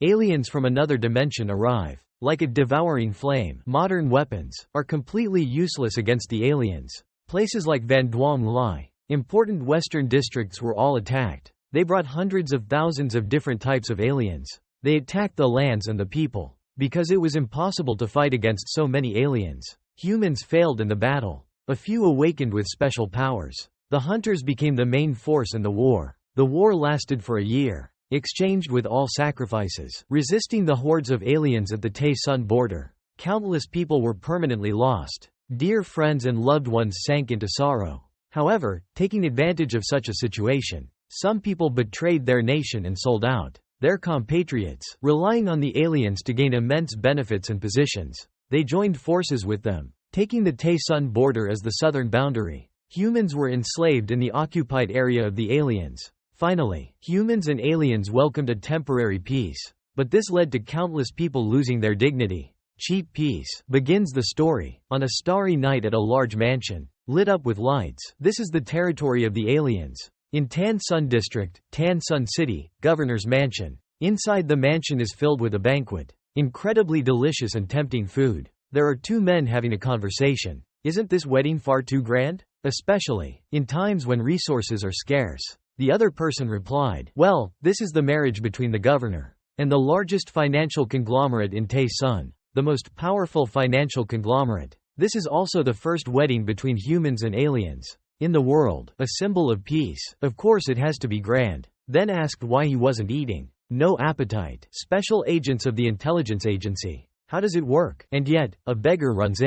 Aliens from another dimension arrive. Like a devouring flame, modern weapons are completely useless against the aliens. Places like Van Duong Lai, important western districts were all attacked. They brought hundreds of thousands of different types of aliens. They attacked the lands and the people. Because it was impossible to fight against so many aliens, humans failed in the battle. A few awakened with special powers. The hunters became the main force in the war. The war lasted for a year, exchanged with all sacrifices, resisting the hordes of aliens at the Tay-Sun border. Countless people were permanently lost. Dear friends and loved ones sank into sorrow. However, taking advantage of such a situation, some people betrayed their nation and sold out their compatriots, relying on the aliens to gain immense benefits and positions. They joined forces with them, taking the Tay-Sun border as the southern boundary. Humans were enslaved in the occupied area of the aliens. Finally, humans and aliens welcomed a temporary peace, but this led to countless people losing their dignity. Cheap peace begins the story on a starry night at a large mansion, lit up with lights. This is the territory of the aliens. In Tan Sun District, Tan Sun City, Governor's Mansion. Inside the mansion is filled with a banquet. Incredibly delicious and tempting food. There are two men having a conversation. Isn't this wedding far too grand? Especially in times when resources are scarce. The other person replied, well, this is the marriage between the governor and the largest financial conglomerate in Tay Sun, the most powerful financial conglomerate. This is also the first wedding between humans and aliens in the world, a symbol of peace. Of course it has to be grand. Then asked why he wasn't eating. No appetite. Special agents of the intelligence agency. How does it work? And yet, a beggar runs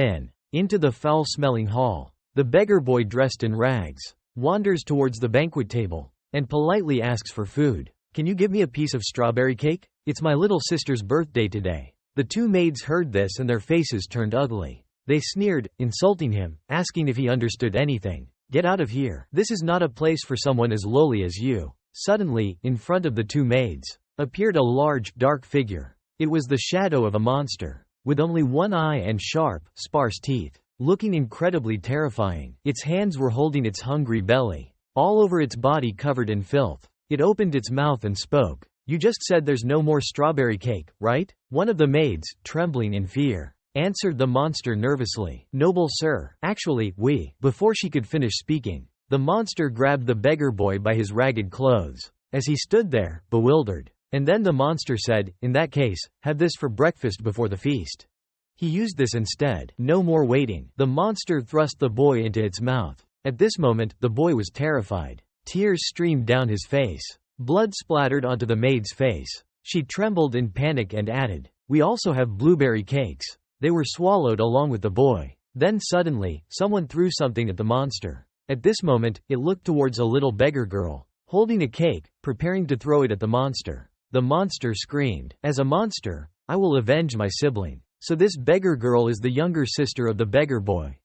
into the foul-smelling hall. The beggar boy dressed in rags wanders towards the banquet table and politely asks for food. Can you give me a piece of strawberry cake? It's my little sister's birthday today. The two maids heard this and their faces turned ugly. They sneered, insulting him, asking if he understood anything. Get out of here. This is not a place for someone as lowly as you. Suddenly, in front of the two maids, appeared a large, dark figure. It was the shadow of a monster, with only one eye and sharp, sparse teeth, looking incredibly terrifying. Its hands were holding its hungry belly, all over its body covered in filth. It opened its mouth and spoke. You just said there's no more strawberry cake, right? One of the maids, trembling in fear, answered the monster nervously. Noble sir, actually, we. Before she could finish speaking, the monster grabbed the beggar boy by his ragged clothes, as he stood there, bewildered. And then the monster said, in that case, have this for breakfast before the feast. He used this instead. No more waiting. The monster thrust the boy into its mouth. At this moment, the boy was terrified. Tears streamed down his face. Blood splattered onto the maid's face. She trembled in panic and added, we also have blueberry cakes. They were swallowed along with the boy. Then suddenly, someone threw something at the monster. At this moment, it looked towards a little beggar girl, holding a cake, preparing to throw it at the monster. The monster screamed, as a monster, I will avenge my sibling. So this beggar girl is the younger sister of the beggar boy,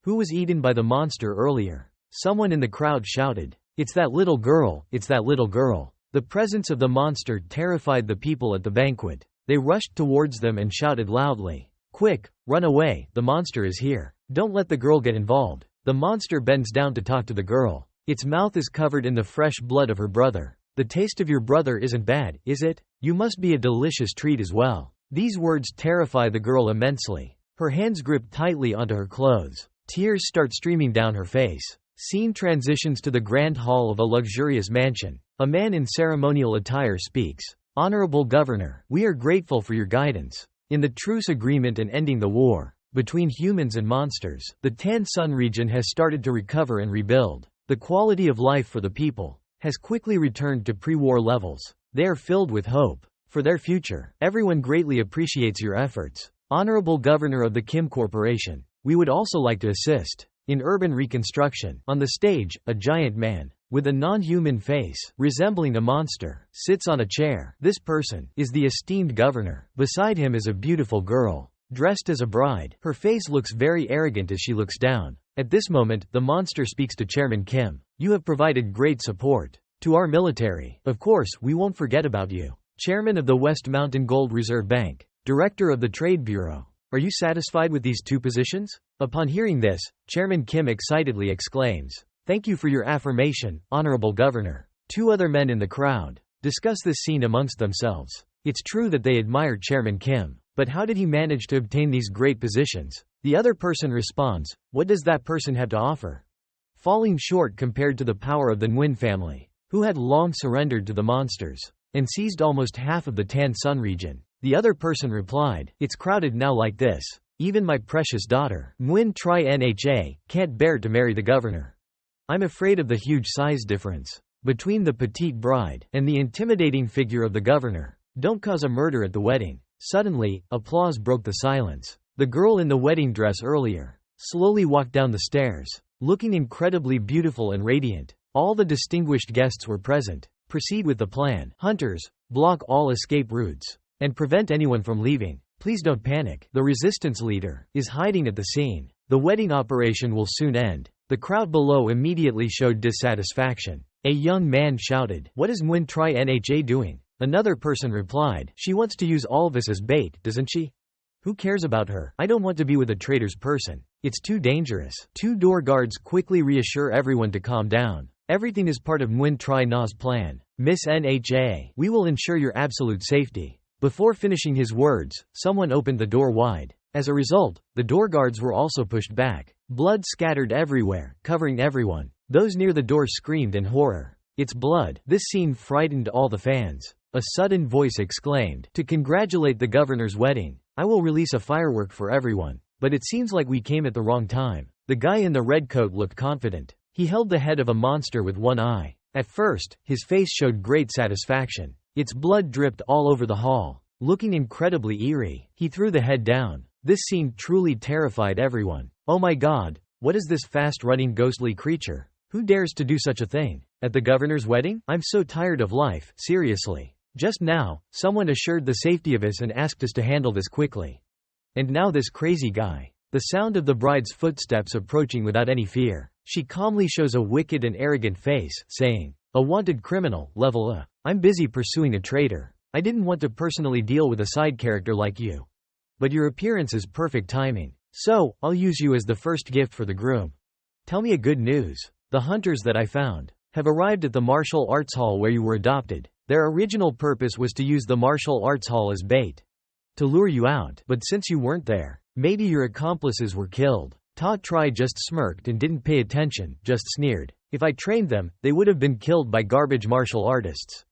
who was eaten by the monster earlier. Someone in the crowd shouted, it's that little girl, it's that little girl. The presence of the monster terrified the people at the banquet. They rushed towards them and shouted loudly, quick, run away, the monster is here. Don't let the girl get involved. The monster bends down to talk to the girl. Its mouth is covered in the fresh blood of her brother. The taste of your brother isn't bad, is it? You must be a delicious treat as well. These words terrify the girl immensely. Her hands grip tightly onto her clothes. Tears start streaming down her face. Scene transitions to the grand hall of a luxurious mansion. A man in ceremonial attire speaks. Honorable Governor, we are grateful for your guidance in the truce agreement and ending the war between humans and monsters. The Tan Sun region has started to recover and rebuild. The quality of life for the people has quickly returned to pre-war levels. They are filled with hope for their future. Everyone greatly appreciates your efforts. Honorable Governor of the Kim Corporation, we would also like to assist in urban reconstruction. On the stage, a giant man with a non-human face, resembling a monster, sits on a chair. This person is the esteemed governor. Beside him is a beautiful girl, dressed as a bride. Her face looks very arrogant as she looks down. At this moment, the monster speaks to Chairman Kim. You have provided great support to our military. Of course, we won't forget about you. Chairman of the West Mountain Gold Reserve Bank, Director of the Trade Bureau. Are you satisfied with these two positions? Upon hearing this, Chairman Kim excitedly exclaims, thank you for your affirmation, Honorable Governor. Two other men in the crowd discuss this scene amongst themselves. It's true that they admired Chairman Kim, but how did he manage to obtain these great positions? The other person responds, what does that person have to offer? Falling short compared to the power of the Nguyen family, who had long surrendered to the monsters, and seized almost half of the Tan Sun region. The other person replied, it's crowded now like this. Even my precious daughter, Nguyen Tri Nha, can't bear to marry the governor. I'm afraid of the huge size difference between the petite bride and the intimidating figure of the governor. Don't cause a murder at the wedding. Suddenly, applause broke the silence. The girl in the wedding dress earlier slowly walked down the stairs, looking incredibly beautiful and radiant. All the distinguished guests were present. Proceed with the plan. Hunters, block all escape routes and prevent anyone from leaving. Please don't panic. The resistance leader is hiding at the scene. The wedding operation will soon end. The crowd below immediately showed dissatisfaction. A young man shouted, what is Nguyen Tri Nha doing? Another person replied, she wants to use all of us as bait, doesn't she? Who cares about her? I don't want to be with a traitor's person. It's too dangerous. Two door guards quickly reassure everyone to calm down. Everything is part of Nguyen Tri Na's plan. Miss Nha, we will ensure your absolute safety. Before finishing his words, someone opened the door wide. As a result, the door guards were also pushed back. Blood scattered everywhere, covering everyone. Those near the door screamed in horror. It's blood. This scene frightened all the fans. A sudden voice exclaimed, to congratulate the governor's wedding, I will release a firework for everyone. But it seems like we came at the wrong time. The guy in the red coat looked confident. He held the head of a monster with one eye. At first, his face showed great satisfaction. Its blood dripped all over the hall. Looking incredibly eerie, he threw the head down. This scene truly terrified everyone. Oh my god, what is this fast-running ghostly creature? Who dares to do such a thing? At the governor's wedding? I'm so tired of life, seriously. Just now, someone assured the safety of us and asked us to handle this quickly. And now this crazy guy. The sound of the bride's footsteps approaching without any fear. She calmly shows a wicked and arrogant face, saying, a wanted criminal, level A. I'm busy pursuing a traitor. I didn't want to personally deal with a side character like you. But your appearance is perfect timing. So, I'll use you as the first gift for the groom. Tell me a good news. The hunters that I found have arrived at the martial arts hall where you were adopted. Their original purpose was to use the martial arts hall as bait to lure you out, but since you weren't there, maybe your accomplices were killed. Ta Tri just smirked and didn't pay attention, just sneered. If I trained them, they would have been killed by garbage martial artists.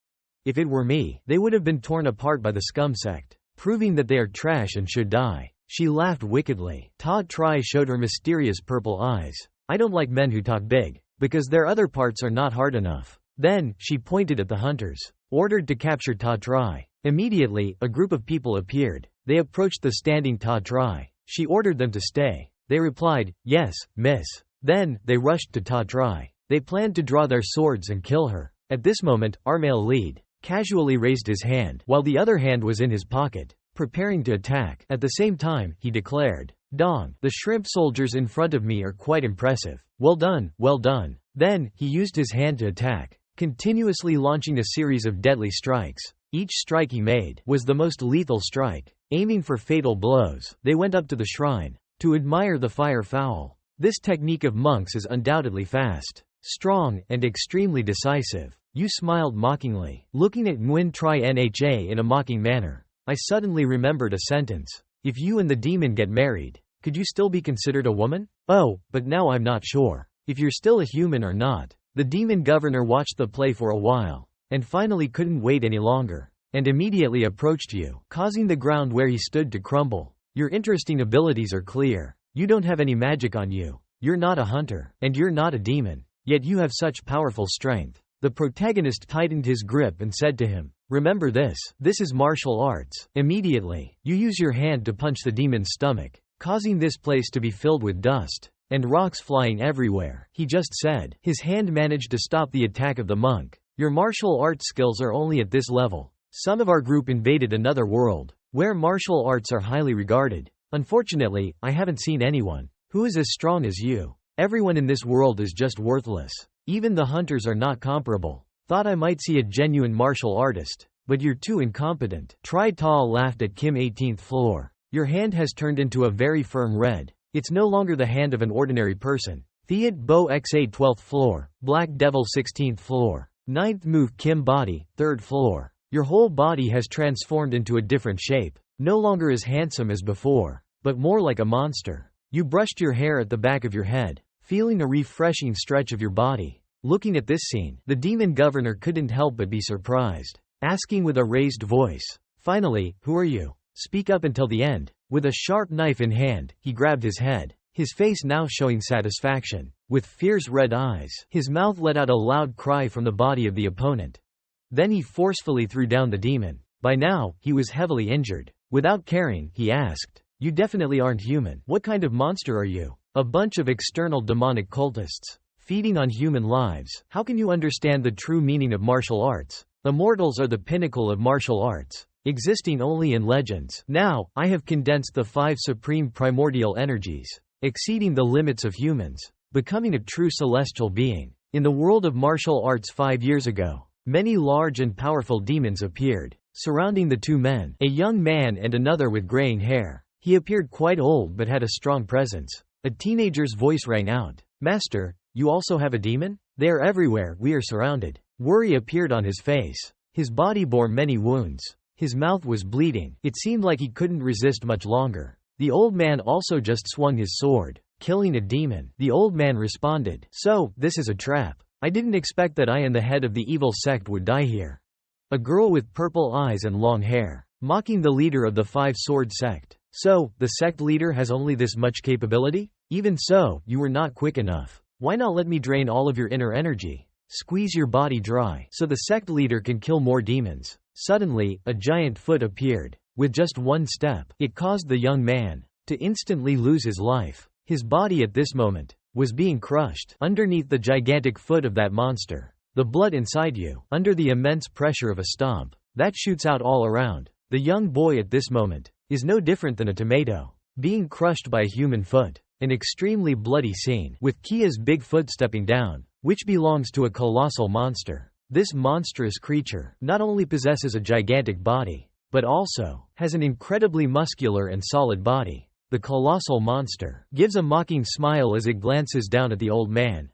If it were me, they would have been torn apart by the scum sect, proving that they are trash and should die. She laughed wickedly. Ta Tri showed her mysterious purple eyes. I don't like men who talk big, because their other parts are not hard enough. Then, she pointed at the hunters, ordered to capture Ta Tri. Immediately, a group of people appeared. They approached the standing Ta Tri. She ordered them to stay. They replied, yes, miss. Then, they rushed to Ta Tri. They planned to draw their swords and kill her. At this moment, our male lead casually raised his hand, while the other hand was in his pocket, preparing to attack. At the same time, he declared, Dong, the shrimp soldiers in front of me are quite impressive. Well done, well done. Then, he used his hand to attack, continuously launching a series of deadly strikes. Each strike he made was the most lethal strike, aiming for fatal blows. They went up to the shrine to admire the fire fowl. This technique of monks is undoubtedly fast, strong, and extremely decisive. You smiled mockingly, looking at Nguyen Tri Nha in a mocking manner. I suddenly remembered a sentence. If you and the demon get married, could you still be considered a woman? Oh, but now I'm not sure if you're still a human or not. The demon governor watched the play for a while, and finally couldn't wait any longer, and immediately approached you, causing the ground where he stood to crumble. Your interesting abilities are clear. You don't have any magic on you. You're not a hunter, and you're not a demon, yet you have such powerful strength. The protagonist tightened his grip and said to him, remember this is martial arts. Immediately, you use your hand to punch the demon's stomach, causing this place to be filled with dust and rocks flying everywhere. He just said. His hand managed to stop the attack of the monk. Your martial arts skills are only at this level. Some of our group invaded another world, where martial arts are highly regarded. Unfortunately, I haven't seen anyone who is as strong as you. Everyone in this world is just worthless. Even the hunters are not comparable. Thought I might see a genuine martial artist, but you're too incompetent. Tri Ta laughed at Kim 18th floor. Your hand has turned into a very firm red. It's no longer the hand of an ordinary person. Thiet Bo XA 12th floor, Black Devil 16th floor. 9th move Kim body, 3rd floor. Your whole body has transformed into a different shape, no longer as handsome as before, but more like a monster. You brushed your hair at the back of your head, feeling a refreshing stretch of your body. Looking at this scene, the demon governor couldn't help but be surprised, asking with a raised voice, "Finally, who are you? Speak up until the end." With a sharp knife in hand, he grabbed his head, his face now showing satisfaction. With fierce red eyes, his mouth let out a loud cry from the body of the opponent. Then he forcefully threw down the demon. By now, he was heavily injured. Without caring, he asked, "You definitely aren't human. What kind of monster are you?" "A bunch of external demonic cultists, feeding on human lives. How can you understand the true meaning of martial arts? Immortals are the pinnacle of martial arts, existing only in legends. Now, I have condensed the 5 supreme primordial energies, exceeding the limits of humans, becoming a true celestial being." In the world of martial arts 5 years ago, many large and powerful demons appeared, surrounding the two men, a young man and another with graying hair. He appeared quite old but had a strong presence. A teenager's voice rang out, "Master, you also have a demon? They are everywhere, we are surrounded." Worry appeared on his face. His body bore many wounds. His mouth was bleeding. It seemed like he couldn't resist much longer. The old man also just swung his sword, killing a demon. The old man responded, "So, this is a trap. I didn't expect that I and the head of the evil sect would die here." A girl with purple eyes and long hair, mocking the leader of the 5-sword sect. "So, the sect leader has only this much capability? Even so, you were not quick enough. Why not let me drain all of your inner energy? Squeeze your body dry, so the sect leader can kill more demons." Suddenly, a giant foot appeared. With just one step, it caused the young man to instantly lose his life. His body at this moment was being crushed underneath the gigantic foot of that monster. The blood inside you, under the immense pressure of a stomp, that shoots out all around. The young boy at this moment is no different than a tomato, being crushed by a human foot. An extremely bloody scene, with Kia's big foot stepping down, which belongs to a colossal monster. This monstrous creature not only possesses a gigantic body, but also has an incredibly muscular and solid body. The colossal monster gives a mocking smile as it glances down at the old man.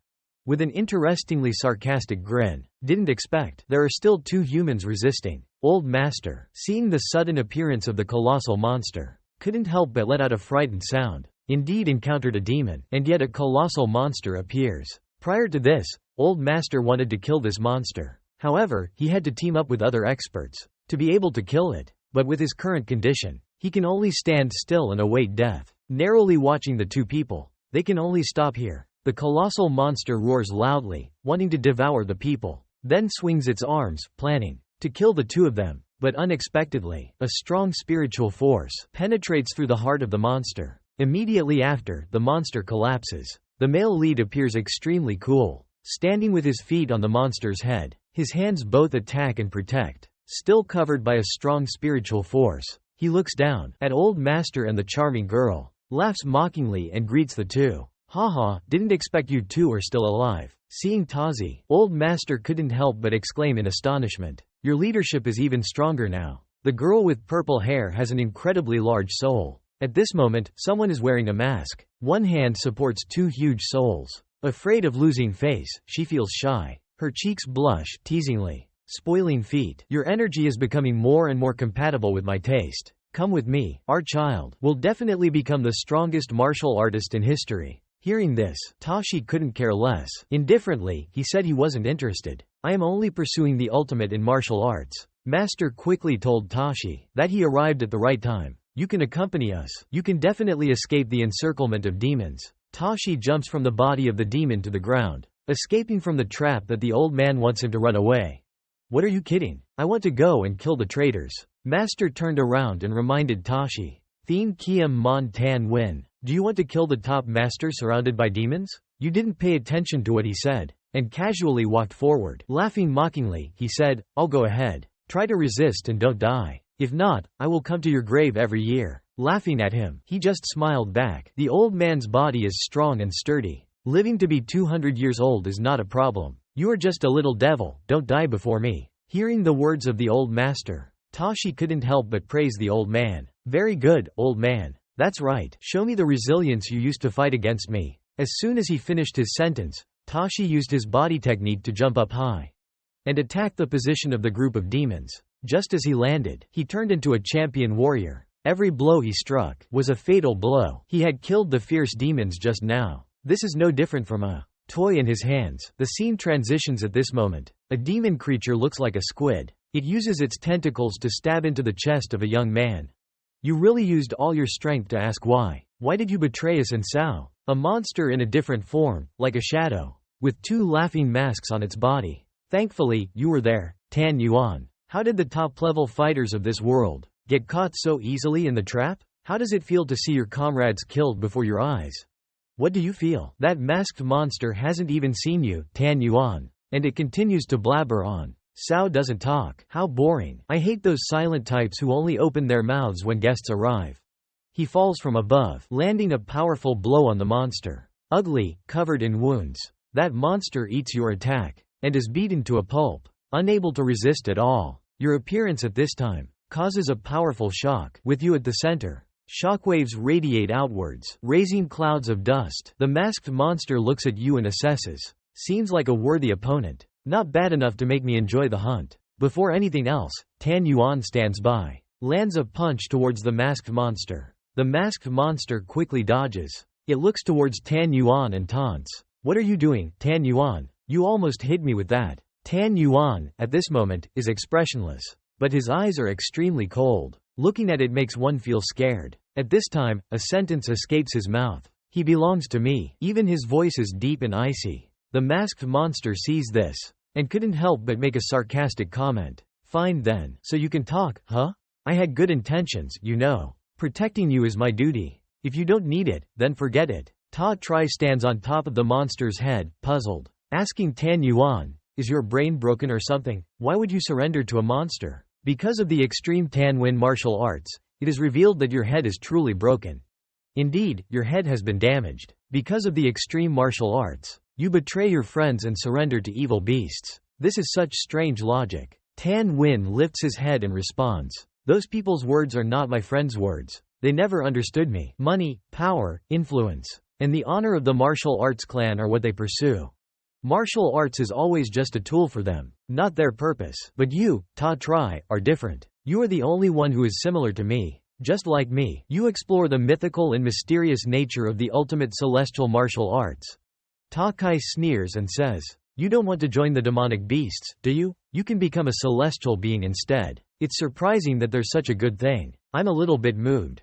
With an interestingly sarcastic grin. "Didn't expect. There are still 2 humans resisting." Old master, seeing the sudden appearance of the colossal monster, couldn't help but let out a frightened sound. Indeed encountered a demon, and yet a colossal monster appears. Prior to this, old master wanted to kill this monster. However, he had to team up with other experts to be able to kill it. But with his current condition, he can only stand still and await death. Narrowly watching the 2 people, they can only stop here. The colossal monster roars loudly, wanting to devour the people, then swings its arms, planning to kill the 2 of them. But unexpectedly, a strong spiritual force penetrates through the heart of the monster. Immediately after, the monster collapses. The male lead appears extremely cool, standing with his feet on the monster's head. His hands both attack and protect. Still covered by a strong spiritual force, he looks down at old master and the charming girl, laughs mockingly and greets the 2. "Haha, didn't expect you 2 are still alive." Seeing Tazi, old master couldn't help but exclaim in astonishment, "Your leadership is even stronger now." The girl with purple hair has an incredibly large soul. At this moment, someone is wearing a mask. One hand supports 2 huge souls. Afraid of losing face, she feels shy. Her cheeks blush, teasingly. "Spoiling feet. Your energy is becoming more and more compatible with my taste. Come with me. Our child will definitely become the strongest martial artist in history." Hearing this, Tashi couldn't care less. Indifferently, he said he wasn't interested. "I am only pursuing the ultimate in martial arts." Master quickly told Tashi that he arrived at the right time. "You can accompany us. You can definitely escape the encirclement of demons." Tashi jumps from the body of the demon to the ground, escaping from the trap that the old man wants him to run away. "What are you kidding? I want to go and kill the traitors." Master turned around and reminded Tashi, "Thien Kiem Mon Tan Win. Do you want to kill the top master surrounded by demons?" You didn't pay attention to what he said, and casually walked forward. Laughing mockingly, he said, "I'll go ahead. Try to resist and don't die. If not, I will come to your grave every year." Laughing at him, he just smiled back. The old man's body is strong and sturdy. Living to be 200 years old is not a problem. "You are just a little devil, don't die before me." Hearing the words of the old master, Tashi couldn't help but praise the old man. "Very good, old man. That's right. Show me the resilience you used to fight against me." As soon as he finished his sentence, Tashi used his body technique to jump up high. and attacked the position of the group of demons. Just as he landed, he turned into a champion warrior. Every blow he struck was a fatal blow. He had killed the fierce demons just now. This is no different from a toy in his hands. The scene transitions at this moment. A demon creature looks like a squid. It uses its tentacles to stab into the chest of a young man. You really used all your strength to ask why. Why did you betray us and Sao? A monster in a different form, like a shadow, with two laughing masks on its body. Thankfully, you were there, Tan Yuan. How did the top-level fighters of this world get caught so easily in the trap? How does it feel to see your comrades killed before your eyes? What do you feel? That masked monster hasn't even seen you, Tan Yuan. And it continues to blabber on. Sao doesn't talk. How boring. I hate those silent types who only open their mouths when guests arrive. He falls from above, landing a powerful blow on the monster. Ugly, covered in wounds. That monster eats your attack, and is beaten to a pulp, unable to resist at all. Your appearance at this time causes a powerful shock, with you at the center. Shockwaves radiate outwards, raising clouds of dust. The masked monster looks at you and assesses. Seems like a worthy opponent. Not bad enough to make me enjoy the hunt. Before anything else, Tan Yuan stands by, lands a punch towards the masked monster. The masked monster quickly dodges. It looks towards Tan Yuan and taunts. What are you doing, Tan Yuan? You almost hit me with that. Tan Yuan, at this moment, is expressionless. But his eyes are extremely cold. Looking at it makes one feel scared. At this time, a sentence escapes his mouth. He belongs to me. Even his voice is deep and icy. The masked monster sees this, and couldn't help but make a sarcastic comment. Fine then, so you can talk, huh? I had good intentions, you know. Protecting you is my duty. If you don't need it, then forget it. Ta Tri stands on top of the monster's head, puzzled, asking Tan Yuan, is your brain broken or something? Why would you surrender to a monster? Because of the extreme Tan Wen martial arts, it is revealed that your head is truly broken. Indeed, your head has been damaged. Because of the extreme martial arts, you betray your friends and surrender to evil beasts. This is such strange logic. Tan Wen lifts his head and responds, those people's words are not my friends' words. They never understood me. Money, power, influence, and the honor of the martial arts clan are what they pursue. Martial arts is always just a tool for them, not their purpose. But you, Ta Tri, are different. You are the only one who is similar to me. Just like me, you explore the mythical and mysterious nature of the ultimate celestial martial arts. Ta Kai sneers and says, you don't want to join the demonic beasts, do you? You can become a celestial being instead. It's surprising that there's such a good thing. I'm a little bit moved.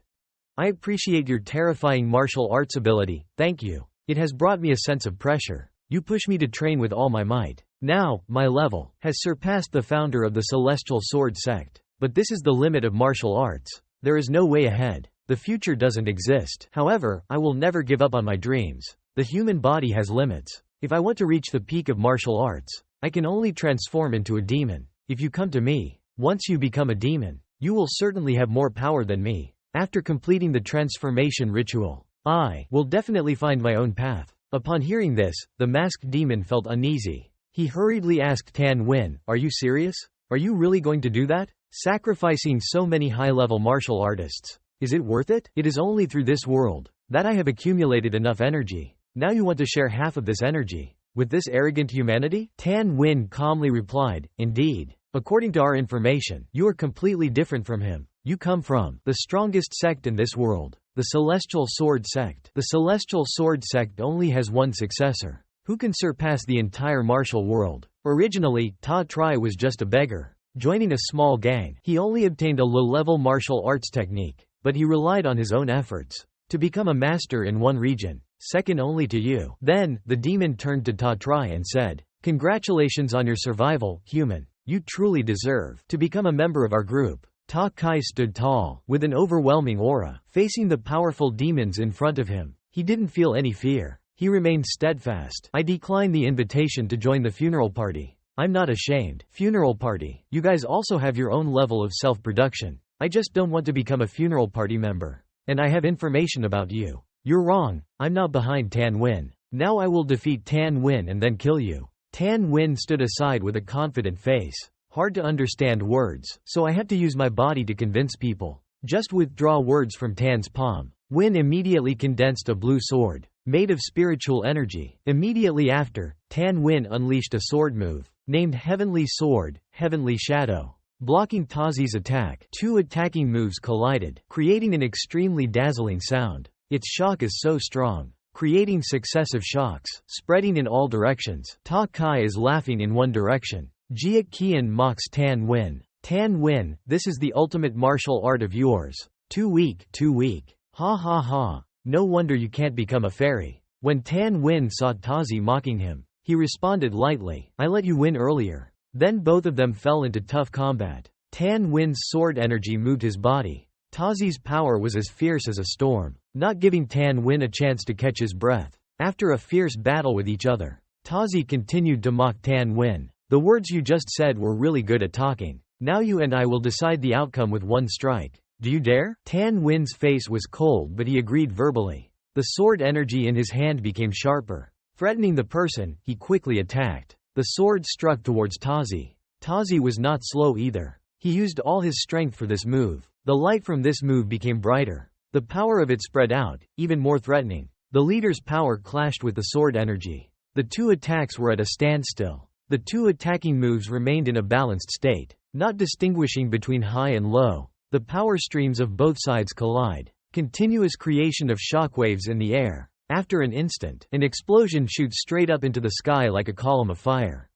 I appreciate your terrifying martial arts ability, thank you. It has brought me a sense of pressure. You push me to train with all my might. Now, my level has surpassed the founder of the Celestial Sword Sect. But this is the limit of martial arts. There is no way ahead. The future doesn't exist. However, I will never give up on my dreams. The human body has limits. If I want to reach the peak of martial arts, I can only transform into a demon. If you come to me, once you become a demon, you will certainly have more power than me. After completing the transformation ritual, I will definitely find my own path. Upon hearing this, the masked demon felt uneasy. He hurriedly asked Tan Wen, are you serious? Are you really going to do that? Sacrificing so many high-level martial artists. Is it worth it? It is only through this world that I have accumulated enough energy. Now you want to share half of this energy with this arrogant humanity? Tan Wen calmly replied, indeed. According to our information, you are completely different from him. You come from the strongest sect in this world, the Celestial Sword Sect. The Celestial Sword Sect only has one successor. Who can surpass the entire martial world? Originally, Ta Tri was just a beggar, joining a small gang. He only obtained a low-level martial arts technique, but he relied on his own efforts to become a master in one region, second only to you. Then, the demon turned to Ta Tri and said, congratulations on your survival, human. You truly deserve to become a member of our group. Ta Kai stood tall, with an overwhelming aura, facing the powerful demons in front of him. He didn't feel any fear. He remained steadfast. I decline the invitation to join the funeral party. I'm not ashamed. Funeral party. You guys also have your own level of self-production. I just don't want to become a funeral party member. And I have information about you. You're wrong. I'm not behind Tan Wen. Now I will defeat Tan Wen and then kill you. Tan Wen stood aside with a confident face. Hard to understand words, so I had to use my body to convince people. Just withdraw words from Tan's palm. Wen immediately condensed a blue sword, made of spiritual energy. Immediately after, Tan Wen unleashed a sword move. named Heavenly Sword, Heavenly Shadow. Blocking Tazi's attack, two attacking moves collided, creating an extremely dazzling sound. Its shock is so strong, creating successive shocks, spreading in all directions. Ta Kai is laughing in one direction. Jia Qian mocks Tan Wen. Tan Wen, this is the ultimate martial art of yours. Too weak, too weak. Ha ha ha. No wonder you can't become a fairy. When Tan Wen saw Tazi mocking him, he responded lightly, I let you win earlier. Then both of them fell into tough combat. Tan Wen's sword energy moved his body. Tazi's power was as fierce as a storm, not giving Tan Wen a chance to catch his breath. After a fierce battle with each other, Tazi continued to mock Tan Wen. The words you just said were really good at talking. Now you and I will decide the outcome with one strike. Do you dare? Tan Wen's face was cold, but he agreed verbally. The sword energy in his hand became sharper. Threatening the person, he quickly attacked. The sword struck towards Tazi. Tazi was not slow either. He used all his strength for this move. The light from this move became brighter. The power of it spread out, even more threatening. The leader's power clashed with the sword energy. The two attacks were at a standstill. The two attacking moves remained in a balanced state, not distinguishing between high and low. The power streams of both sides collide. Continuous creation of shockwaves in the air. After an instant, an explosion shoots straight up into the sky like a column of fire.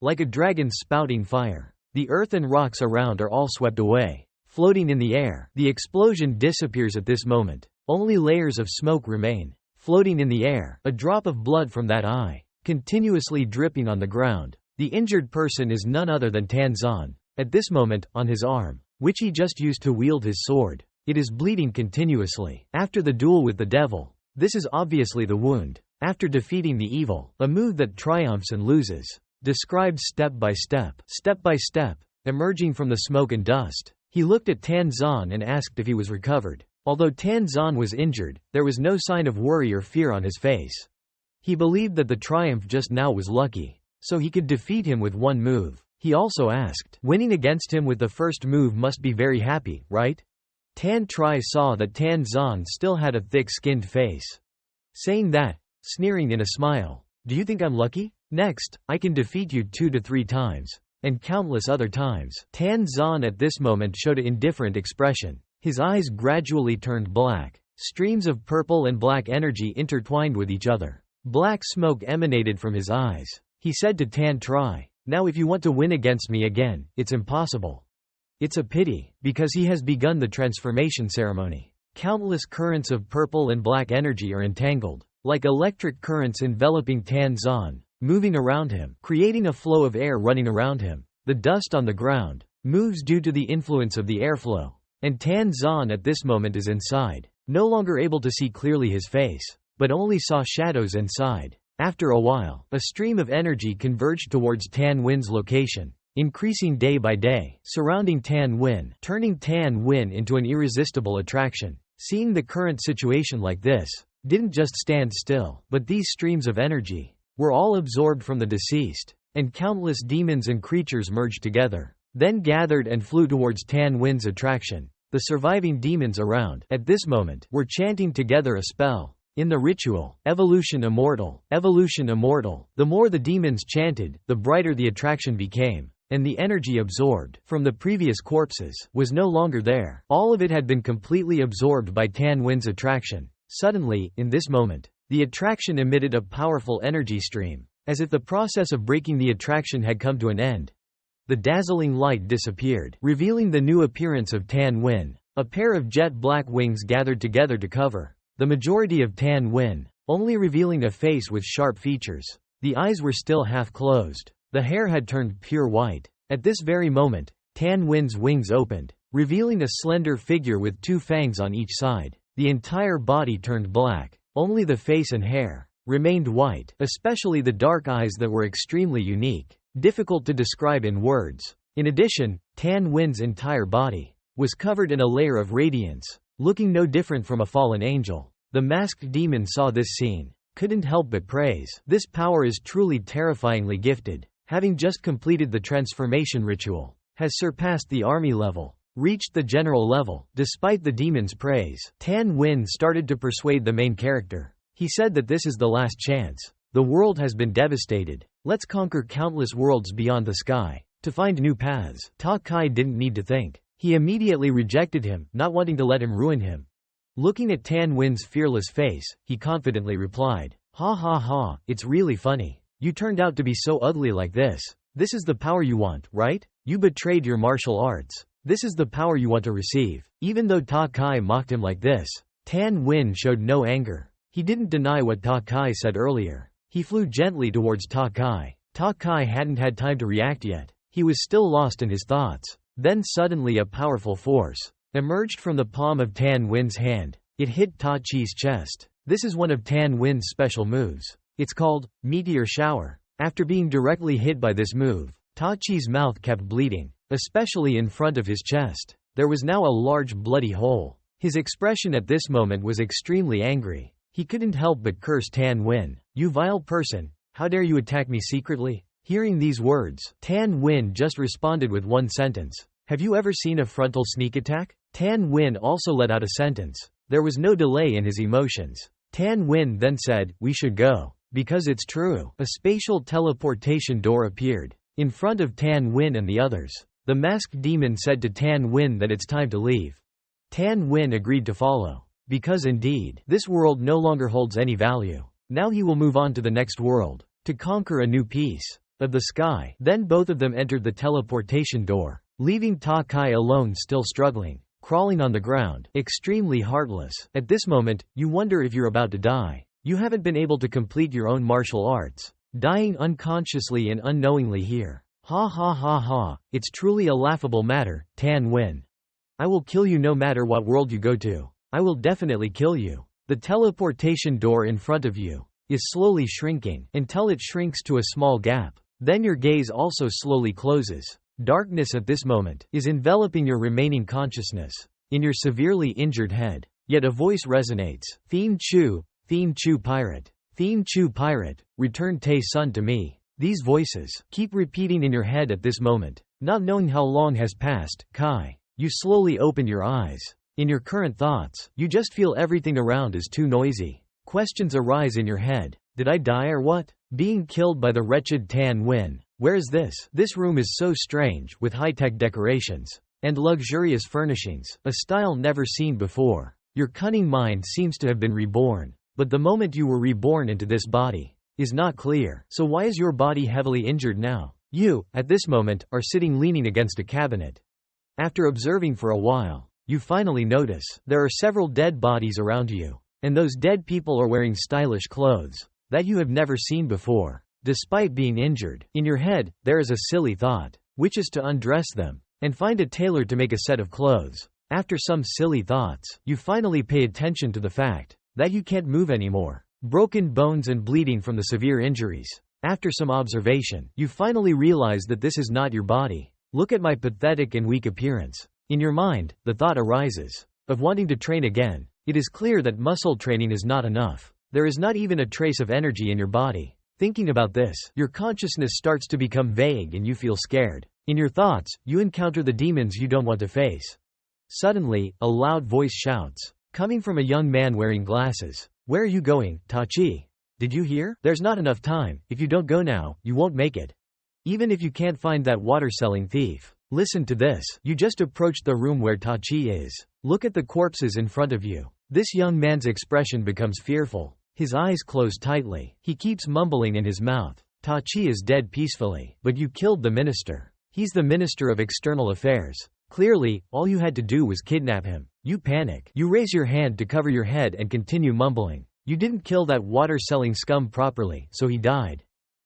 Like a dragon spouting fire. The earth and rocks around are all swept away. Floating in the air, the explosion disappears at this moment. Only layers of smoke remain. Floating in the air, a drop of blood from that eye, continuously dripping on the ground. The injured person is none other than Tan Zan. At this moment, on his arm, which he just used to wield his sword, it is bleeding continuously. After the duel with the devil, this is obviously the wound. After defeating the evil, a move that triumphs and loses. Described step by step, emerging from the smoke and dust. He looked at Tan Zan and asked if he was recovered. Although Tan Zan was injured, there was no sign of worry or fear on his face. He believed that the triumph just now was lucky, so he could defeat him with one move. He also asked, winning against him with the first move must be very happy, right? Tan Tri saw that Tan Zan still had a thick-skinned face. Saying that, sneering in a smile, do you think I'm lucky? Next, I can defeat you 2 to 3 times. And countless other times. Tan Zan at this moment showed an indifferent expression. His eyes gradually turned black. Streams of purple and black energy intertwined with each other. Black smoke emanated from his eyes. He said to Tan Tri, now if you want to win against me again, it's impossible. It's a pity, because he has begun the transformation ceremony. Countless currents of purple and black energy are entangled, like electric currents enveloping Tan Zan, moving around him, creating a flow of air running around him. The dust on the ground moves due to the influence of the airflow. And Tan Zan at this moment is inside, no longer able to see clearly his face, but only saw shadows inside. After a while, a stream of energy converged towards Tan Wen's location, increasing day by day, surrounding Tan Wen, turning Tan Wen into an irresistible attraction. Seeing the current situation like this, didn't just stand still, but these streams of energy were all absorbed from the deceased, and countless demons and creatures merged together, then gathered and flew towards Tan Wen's attraction. The surviving demons around, at this moment, were chanting together a spell. In the ritual, evolution immortal, evolution immortal, the more the demons chanted, the brighter the attraction became, and the energy absorbed from the previous corpses was no longer there. All of it had been completely absorbed by Tan Wen's attraction. Suddenly, in this moment, the attraction emitted a powerful energy stream, as if the process of breaking the attraction had come to an end. The dazzling light disappeared, revealing the new appearance of Tan Wen. A pair of jet black wings gathered together to cover the majority of Tan Wen, only revealing a face with sharp features. The eyes were still half closed. The hair had turned pure white. At this very moment, Tan Wen's wings opened, revealing a slender figure with 2 fangs on each side. The entire body turned black. Only the face and hair remained white, especially the dark eyes that were extremely unique, difficult to describe in words. In addition, Tan Wen's entire body was covered in a layer of radiance, looking no different from a fallen angel. The masked demon saw this scene, couldn't help but praise. This power is truly terrifyingly gifted. Having just completed the transformation ritual, has surpassed the army level, reached the general level. Despite the demon's praise, Tan Wen started to persuade the main character. He said that this is the last chance. The world has been devastated. Let's conquer countless worlds beyond the sky. To find new paths. Ta Kai didn't need to think. He immediately rejected him, not wanting to let him ruin him. Looking at Tan Win's fearless face, he confidently replied, "Ha ha ha, it's really funny. You turned out to be so ugly like this. This is the power you want, right? You betrayed your martial arts. This is the power you want to receive." Even though Ta Kai mocked him like this, Tan Win showed no anger. He didn't deny what Ta Kai said earlier. He flew gently towards Ta Kai. Ta Kai hadn't had time to react yet. He was still lost in his thoughts. Then suddenly a powerful force emerged from the palm of Tan Win's hand. It hit Ta Chi's chest. This is one of Tan Win's special moves. It's called Meteor Shower. After being directly hit by this move, Ta Chi's mouth kept bleeding, especially in front of his chest. There was now a large bloody hole. His expression at this moment was extremely angry. He couldn't help but curse Tan Win. "You vile person, how dare you attack me secretly?" Hearing these words, Tan Win just responded with one sentence. "Have you ever seen a frontal sneak attack?" Tan Win also let out a sentence. There was no delay in his emotions. Tan Win then said, "We should go. Because it's true." A spatial teleportation door appeared in front of Tan Win and the others. The masked demon said to Tan Win that it's time to leave. Tan Win agreed to follow. Because indeed, this world no longer holds any value. Now he will move on to the next world, to conquer a new piece of the sky. Then both of them entered the teleportation door, leaving Ta Kai alone, still struggling, crawling on the ground, extremely heartless. At this moment, you wonder if you're about to die. You haven't been able to complete your own martial arts, dying unconsciously and unknowingly here. Ha ha ha ha, it's truly a laughable matter, Tan Win. I will kill you no matter what world you go to. I will definitely kill you. The teleportation door in front of you is slowly shrinking until it shrinks to a small gap. Then your gaze also slowly closes. Darkness at this moment is enveloping your remaining consciousness in your severely injured head. Yet a voice resonates. Theme Chu Pirate. Theme Chu Pirate, return Tae Sun to me. These voices keep repeating in your head at this moment. Not knowing how long has passed, Kai, you slowly open your eyes. In your current thoughts, you just feel everything around is too noisy. Questions arise in your head. Did I die or what? Being killed by the wretched Tan Win. Where is this? This room is so strange, with high-tech decorations and luxurious furnishings, a style never seen before. Your cunning mind seems to have been reborn. But the moment you were reborn into this body is not clear. So why is your body heavily injured now? You, at this moment, are sitting leaning against a cabinet. After observing for a while, you finally notice there are several dead bodies around you. And those dead people are wearing stylish clothes that you have never seen before. Despite being injured, in your head, there is a silly thought, which is to undress them and find a tailor to make a set of clothes. After some silly thoughts, you finally pay attention to the fact that you can't move anymore. Broken bones and bleeding from the severe injuries. After some observation, you finally realize that this is not your body. Look at my pathetic and weak appearance. In your mind, the thought arises of wanting to train again. It is clear that muscle training is not enough. There is not even a trace of energy in your body. Thinking about this, your consciousness starts to become vague and you feel scared. In your thoughts, you encounter the demons you don't want to face. Suddenly, a loud voice shouts, coming from a young man wearing glasses. Where are you going, Tachi? Did you hear? There's not enough time. If you don't go now, you won't make it. Even if you can't find that water-selling thief. Listen to this. You just approached the room where Tachi is. Look at the corpses in front of you. This young man's expression becomes fearful. His eyes close tightly. He keeps mumbling in his mouth. Tachi is dead peacefully. But you killed the minister. He's the Minister of External Affairs. Clearly, all you had to do was kidnap him. You panic. You raise your hand to cover your head and continue mumbling. You didn't kill that water-selling scum properly, so he died.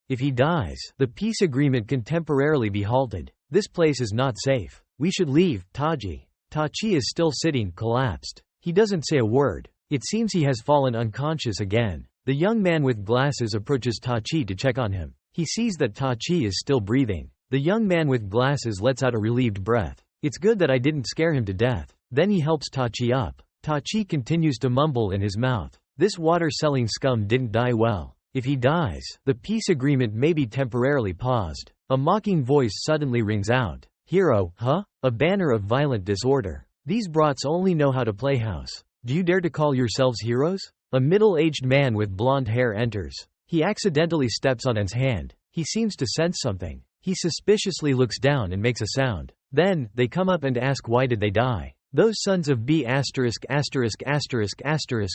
If he dies, the peace agreement can temporarily be halted. This place is not safe. We should leave, Taji. Tachi is still sitting, collapsed. He doesn't say a word. It seems he has fallen unconscious again. The young man with glasses approaches Tachi to check on him. He sees that Tachi is still breathing. The young man with glasses lets out a relieved breath. It's good that I didn't scare him to death. Then he helps Tachi up. Tachi continues to mumble in his mouth. This water-selling scum didn't die well. If he dies, the peace agreement may be temporarily paused. A mocking voice suddenly rings out. Hero, huh? A banner of violent disorder. These brats only know how to play house. Do you dare to call yourselves heroes? A middle-aged man with blonde hair enters. He accidentally steps on An's hand. He seems to sense something. He suspiciously looks down and makes a sound. Then, they come up and ask why did they die. Those sons of B******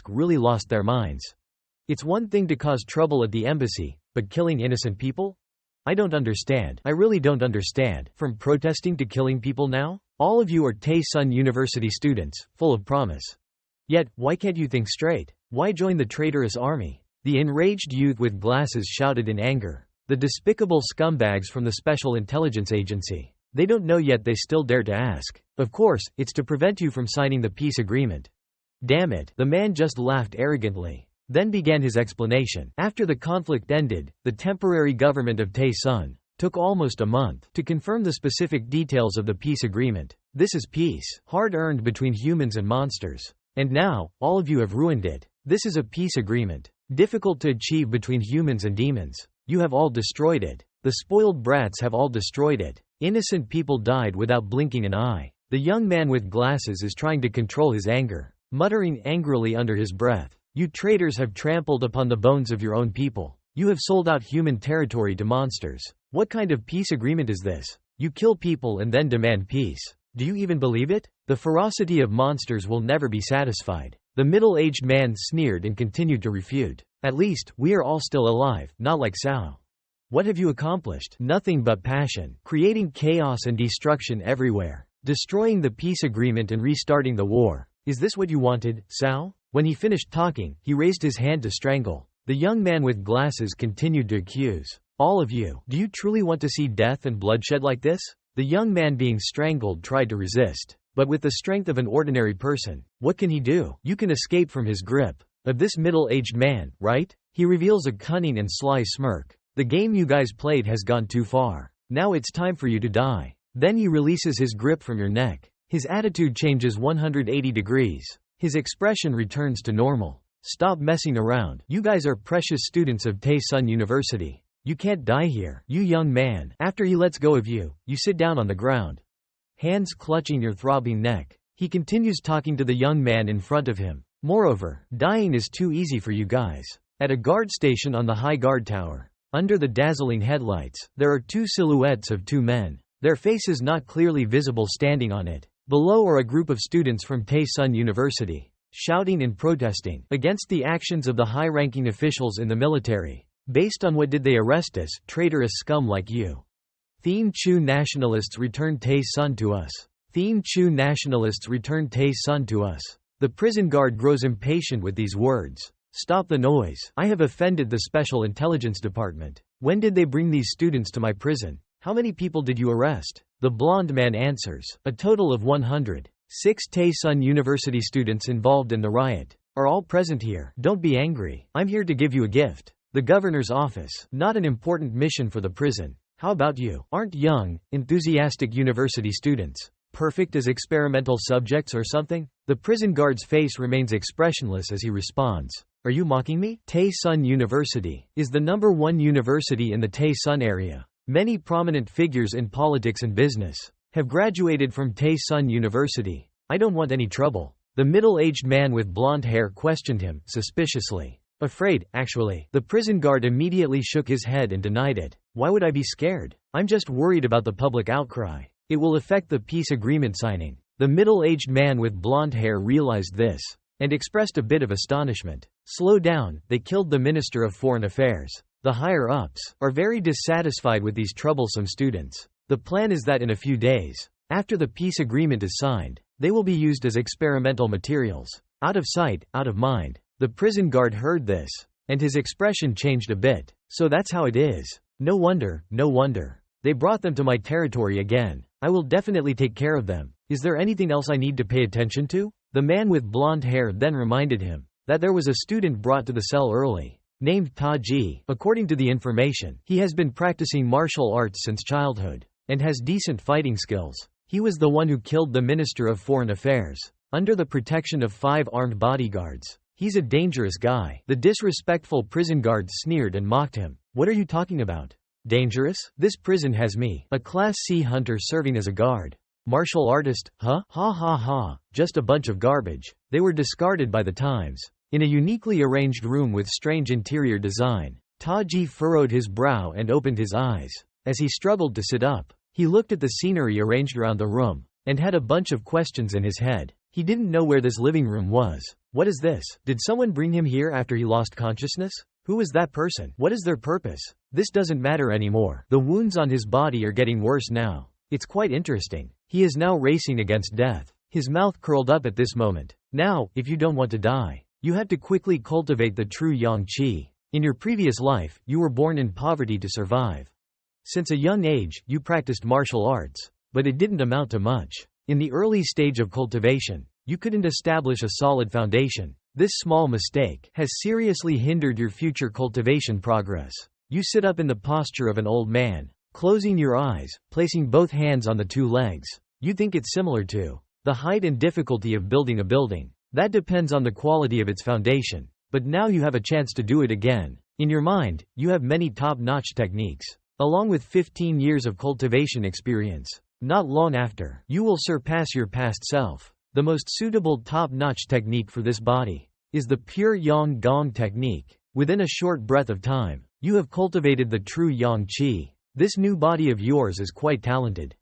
really lost their minds. It's one thing to cause trouble at the embassy, but killing innocent people? I don't understand. I really don't understand. From protesting to killing people now? All of you are Taesun University students, full of promise. Yet, why can't you think straight? Why join the traitorous army? The enraged youth with glasses shouted in anger. The despicable scumbags from the Special Intelligence Agency. They don't know yet, they still dare to ask. Of course, it's to prevent you from signing the peace agreement. Damn it, the man just laughed arrogantly. Then began his explanation. After the conflict ended, the temporary government of Taesun took almost a month to confirm the specific details of the peace agreement. This is peace, hard-earned between humans and monsters. And now, all of you have ruined it. This is a peace agreement, difficult to achieve between humans and demons. You have all destroyed it. The spoiled brats have all destroyed it. Innocent people died without blinking an eye. The young man with glasses is trying to control his anger, muttering angrily under his breath. You traitors have trampled upon the bones of your own people. You have sold out human territory to monsters. What kind of peace agreement is this? You kill people and then demand peace. Do you even believe it? The ferocity of monsters will never be satisfied. The middle-aged man sneered and continued to refute. At least, we are all still alive, not like Sao. What have you accomplished? Nothing but passion, creating chaos and destruction everywhere, destroying the peace agreement and restarting the war. Is this what you wanted, Sao? When he finished talking, he raised his hand to strangle. The young man with glasses continued to accuse. All of you, do you truly want to see death and bloodshed like this? The young man being strangled tried to resist. But with the strength of an ordinary person, what can he do? You can escape from his grip. Of this middle-aged man, right? He reveals a cunning and sly smirk. The game you guys played has gone too far. Now it's time for you to die. Then he releases his grip from your neck. His attitude changes 180 degrees. His expression returns to normal. Stop messing around. You guys are precious students of Taesun University. You can't die here. You young man. After he lets go of you, you sit down on the ground. Hands clutching your throbbing neck. He continues talking to the young man in front of him. Moreover, dying is too easy for you guys. At a guard station on the high guard tower, under the dazzling headlights, there are two silhouettes of two men. Their faces not clearly visible standing on it. Below are a group of students from Taesun University, shouting and protesting against the actions of the high-ranking officials in the military. Based on what did they arrest us, traitorous scum like you? Theme Chu nationalists return Taesun to us. Theme Chu nationalists return Taesun to us. The prison guard grows impatient with these words. Stop the noise. I have offended the Special Intelligence Department. When did they bring these students to my prison? How many people did you arrest? The blonde man answers. A total of 100. 6 Taesun University students involved in the riot are all present here. Don't be angry. I'm here to give you a gift. The governor's office. Not an important mission for the prison. How about you? Aren't young, enthusiastic university students perfect as experimental subjects or something? The prison guard's face remains expressionless as he responds. Are you mocking me? Taesun University is the #1 university in the Taesun area. Many prominent figures in politics and business have graduated from Taesun University. I don't want any trouble. The middle-aged man with blonde hair questioned him, suspiciously. Afraid, actually. The prison guard immediately shook his head and denied it. Why would I be scared? I'm just worried about the public outcry. It will affect the peace agreement signing. The middle-aged man with blonde hair realized this and expressed a bit of astonishment. Slow down, they killed the Minister of Foreign Affairs. The higher-ups are very dissatisfied with these troublesome students. The plan is that in a few days, after the peace agreement is signed, they will be used as experimental materials. Out of sight, out of mind. The prison guard heard this, and his expression changed a bit. So that's how it is. No wonder, no wonder. They brought them to my territory again. I will definitely take care of them. Is there anything else I need to pay attention to? The man with blonde hair then reminded him that there was a student brought to the cell early, named Taji. According to the information, he has been practicing martial arts since childhood, and has decent fighting skills. He was the one who killed the Minister of Foreign Affairs, under the protection of 5 armed bodyguards. He's a dangerous guy. The disrespectful prison guard sneered and mocked him. What are you talking about? Dangerous? This prison has me, a Class C hunter, serving as a guard. Martial artist, huh? Ha ha ha, just a bunch of garbage. They were discarded by the times. In a uniquely arranged room with strange interior design, Taji furrowed his brow and opened his eyes. As he struggled to sit up, he looked at the scenery arranged around the room, and had a bunch of questions in his head. He didn't know where this living room was. What is this? Did someone bring him here after he lost consciousness? Who is that person? What is their purpose? This doesn't matter anymore. The wounds on his body are getting worse now. It's quite interesting. He is now racing against death. His mouth curled up at this moment. Now, if you don't want to die, you have to quickly cultivate the true yang qi. In your previous life, you were born in poverty to survive. Since a young age, you practiced martial arts, but it didn't amount to much. In the early stage of cultivation, you couldn't establish a solid foundation. This small mistake has seriously hindered your future cultivation progress. You sit up in the posture of an old man, closing your eyes, placing both hands on the two legs. You think it's similar to the height and difficulty of building a building. That depends on the quality of its foundation. But now you have a chance to do it again. In your mind, you have many top-notch techniques, along with 15 years of cultivation experience. Not long after, you will surpass your past self. The most suitable top-notch technique for this body is the pure yang gong technique. Within a short breath of time, you have cultivated the true yang qi. This new body of yours is quite talented.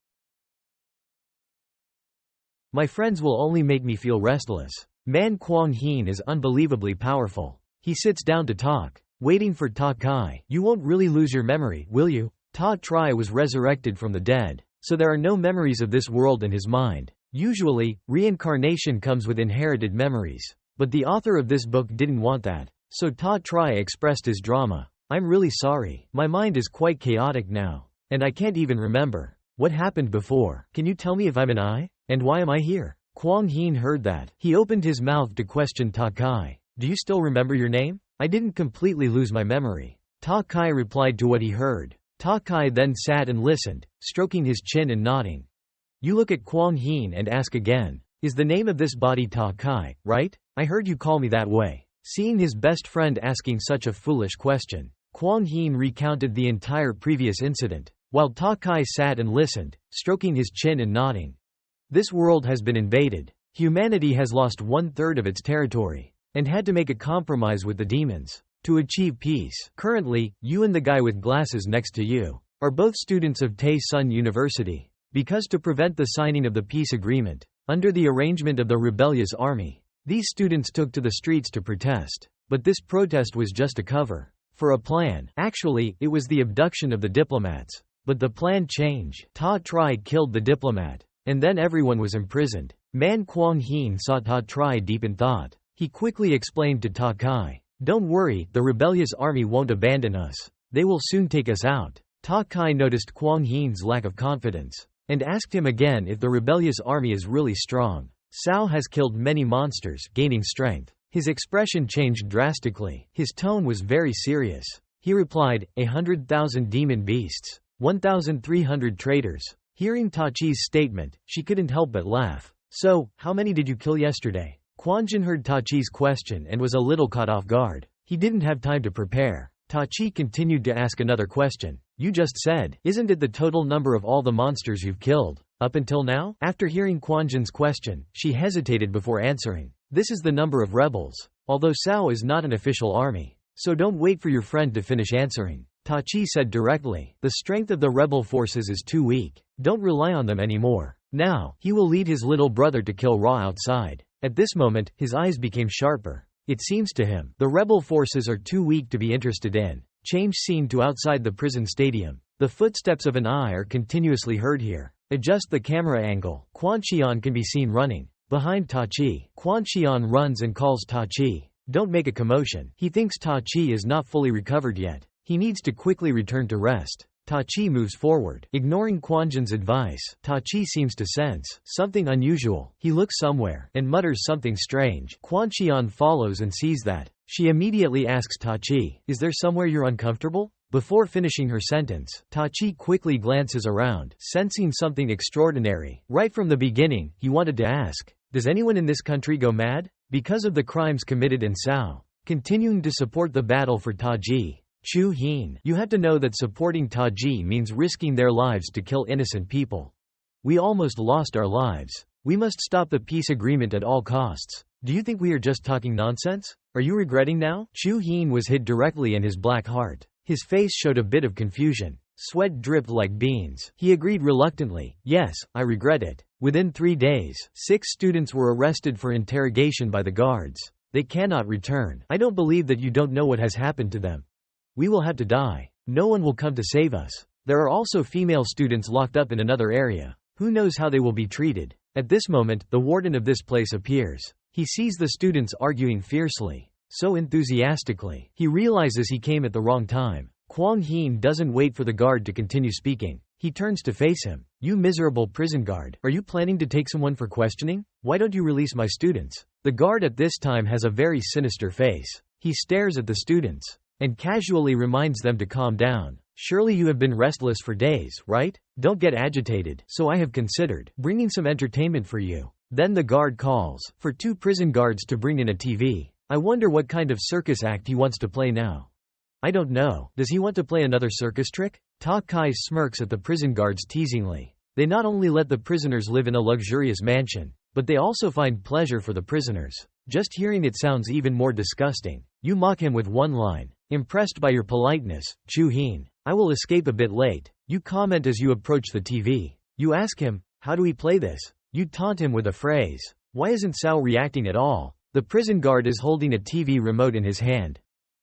My friends will only make me feel restless. Man Kuang Hin is unbelievably powerful. He sits down to talk, waiting for Ta Kai. You won't really lose your memory, will you? Ta Tri was resurrected from the dead, so there are no memories of this world in his mind. Usually, reincarnation comes with inherited memories. But the author of this book didn't want that, so Ta Tri expressed his drama. I'm really sorry. My mind is quite chaotic now, and I can't even remember what happened before. Can you tell me if I'm an I? And why am I here? Kuang Hin heard that. He opened his mouth to question Ta Kai. Do you still remember your name? I didn't completely lose my memory. Ta Kai replied to what he heard. Ta Kai then sat and listened, stroking his chin and nodding. You look at Kuang Hin and ask again. Is the name of this body Ta Kai, right? I heard you call me that way. Seeing his best friend asking such a foolish question, Kuang Hin recounted the entire previous incident, while Ta Kai sat and listened, stroking his chin and nodding. This world has been invaded. Humanity has lost 1/3 of its territory, and had to make a compromise with the demons to achieve peace. Currently, you and the guy with glasses next to you are both students of Tay Sun University. Because to prevent the signing of the peace agreement, under the arrangement of the rebellious army, these students took to the streets to protest. But this protest was just a cover for a plan. Actually, it was the abduction of the diplomats. But the plan changed. Ta Tri killed the diplomat, and then everyone was imprisoned. Man Kuang Hin saw Ta Tri deep in thought. He quickly explained to Ta Kai, "Don't worry, the rebellious army won't abandon us. They will soon take us out." Ta Kai noticed Kuang Hin's lack of confidence, and asked him again if the rebellious army is really strong. Sao has killed many monsters, gaining strength. His expression changed drastically. His tone was very serious. He replied, 100,000 demon beasts, 1,300 traitors. Hearing Tachi's statement, she couldn't help but laugh. So, how many did you kill yesterday? Quanjin heard Tachi's question and was a little caught off guard. He didn't have time to prepare. Tachi continued to ask another question. You just said, isn't it the total number of all the monsters you've killed up until now? After hearing Quanjin's question, she hesitated before answering. This is the number of rebels, although Sao is not an official army. So don't wait for your friend to finish answering. Tachi said directly, the strength of the rebel forces is too weak. Don't rely on them anymore. Now, he will lead his little brother to kill Ra outside. At this moment, his eyes became sharper. It seems to him, the rebel forces are too weak to be interested in. Change scene to outside the prison stadium. The footsteps of an eye are continuously heard here. Adjust the camera angle. Quan Xian can be seen running behind Tachi. Quan Xian runs and calls Tachi. Don't make a commotion. He thinks Tachi is not fully recovered yet. He needs to quickly return to rest. Tachi moves forward, ignoring Quanjin's advice. Tachi seems to sense something unusual. He looks somewhere and mutters something strange. Quan Xian follows and sees that. She immediately asks Tachi, is there somewhere you're uncomfortable? Before finishing her sentence, Tachi quickly glances around, sensing something extraordinary. Right from the beginning, he wanted to ask, does anyone in this country go mad? Because of the crimes committed in Sao. Continuing to support the battle for Taji. Chu Hin, you have to know that supporting Taji means risking their lives to kill innocent people. We almost lost our lives. We must stop the peace agreement at all costs. Do you think we are just talking nonsense? Are you regretting now? Chu Hin was hit directly in his black heart. His face showed a bit of confusion. Sweat dripped like beans. He agreed reluctantly, "Yes, I regret it." Within 3 days, 6 students were arrested for interrogation by the guards. They cannot return. I don't believe that you don't know what has happened to them. We will have to die. No one will come to save us. There are also female students locked up in another area. Who knows how they will be treated? At this moment, the warden of this place appears. He sees the students arguing fiercely, so enthusiastically. He realizes he came at the wrong time. Kwang Heen doesn't wait for the guard to continue speaking. He turns to face him. "You miserable prison guard, are you planning to take someone for questioning? Why don't you release my students?" The guard at this time has a very sinister face. He stares at the students and casually reminds them to calm down. "Surely you have been restless for days, right? Don't get agitated. So I have considered bringing some entertainment for you." Then the guard calls for 2 prison guards to bring in a TV. I wonder what kind of circus act he wants to play now. I don't know. Does he want to play another circus trick? Ta Kai smirks at the prison guards teasingly. They not only let the prisoners live in a luxurious mansion, but they also find pleasure for the prisoners. Just hearing it sounds even more disgusting. You mock him with one line. "Impressed by your politeness, Chu Heen. I will escape a bit late." You comment as you approach the TV. You ask him, "How do we play this?" You taunt him with a phrase. Why isn't Sao reacting at all? The prison guard is holding a TV remote in his hand.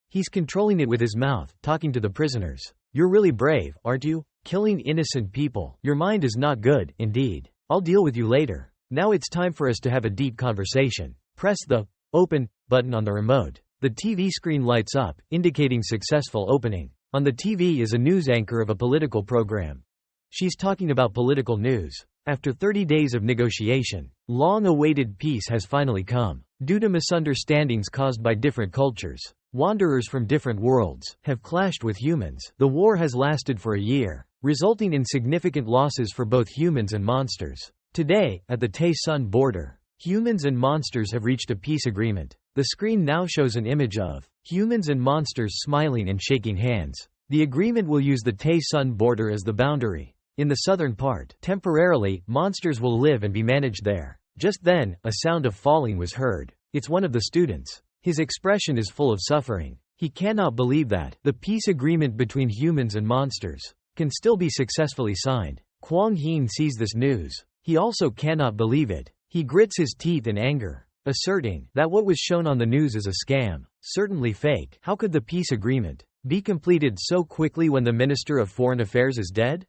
He's controlling it with his mouth, talking to the prisoners. "You're really brave, aren't you? Killing innocent people. Your mind is not good, indeed. I'll deal with you later. Now it's time for us to have a deep conversation." Press the "Open" button on the remote. The TV screen lights up, indicating successful opening. On the TV is a news anchor of a political program. She's talking about political news. After 30 days of negotiation, long-awaited peace has finally come. Due to misunderstandings caused by different cultures, wanderers from different worlds have clashed with humans. The war has lasted for a year, resulting in significant losses for both humans and monsters. Today, at the Tae-sun border, humans and monsters have reached a peace agreement. The screen now shows an image of humans and monsters smiling and shaking hands. The agreement will use the Tae-sun border as the boundary. In the southern part, temporarily, monsters will live and be managed there. Just then, a sound of falling was heard. It's one of the students. His expression is full of suffering. He cannot believe that the peace agreement between humans and monsters can still be successfully signed. Kwang Heen sees this news. He also cannot believe it. He grits his teeth in anger, asserting that what was shown on the news is a scam, certainly fake. How could the peace agreement be completed so quickly when the Minister of Foreign Affairs is dead?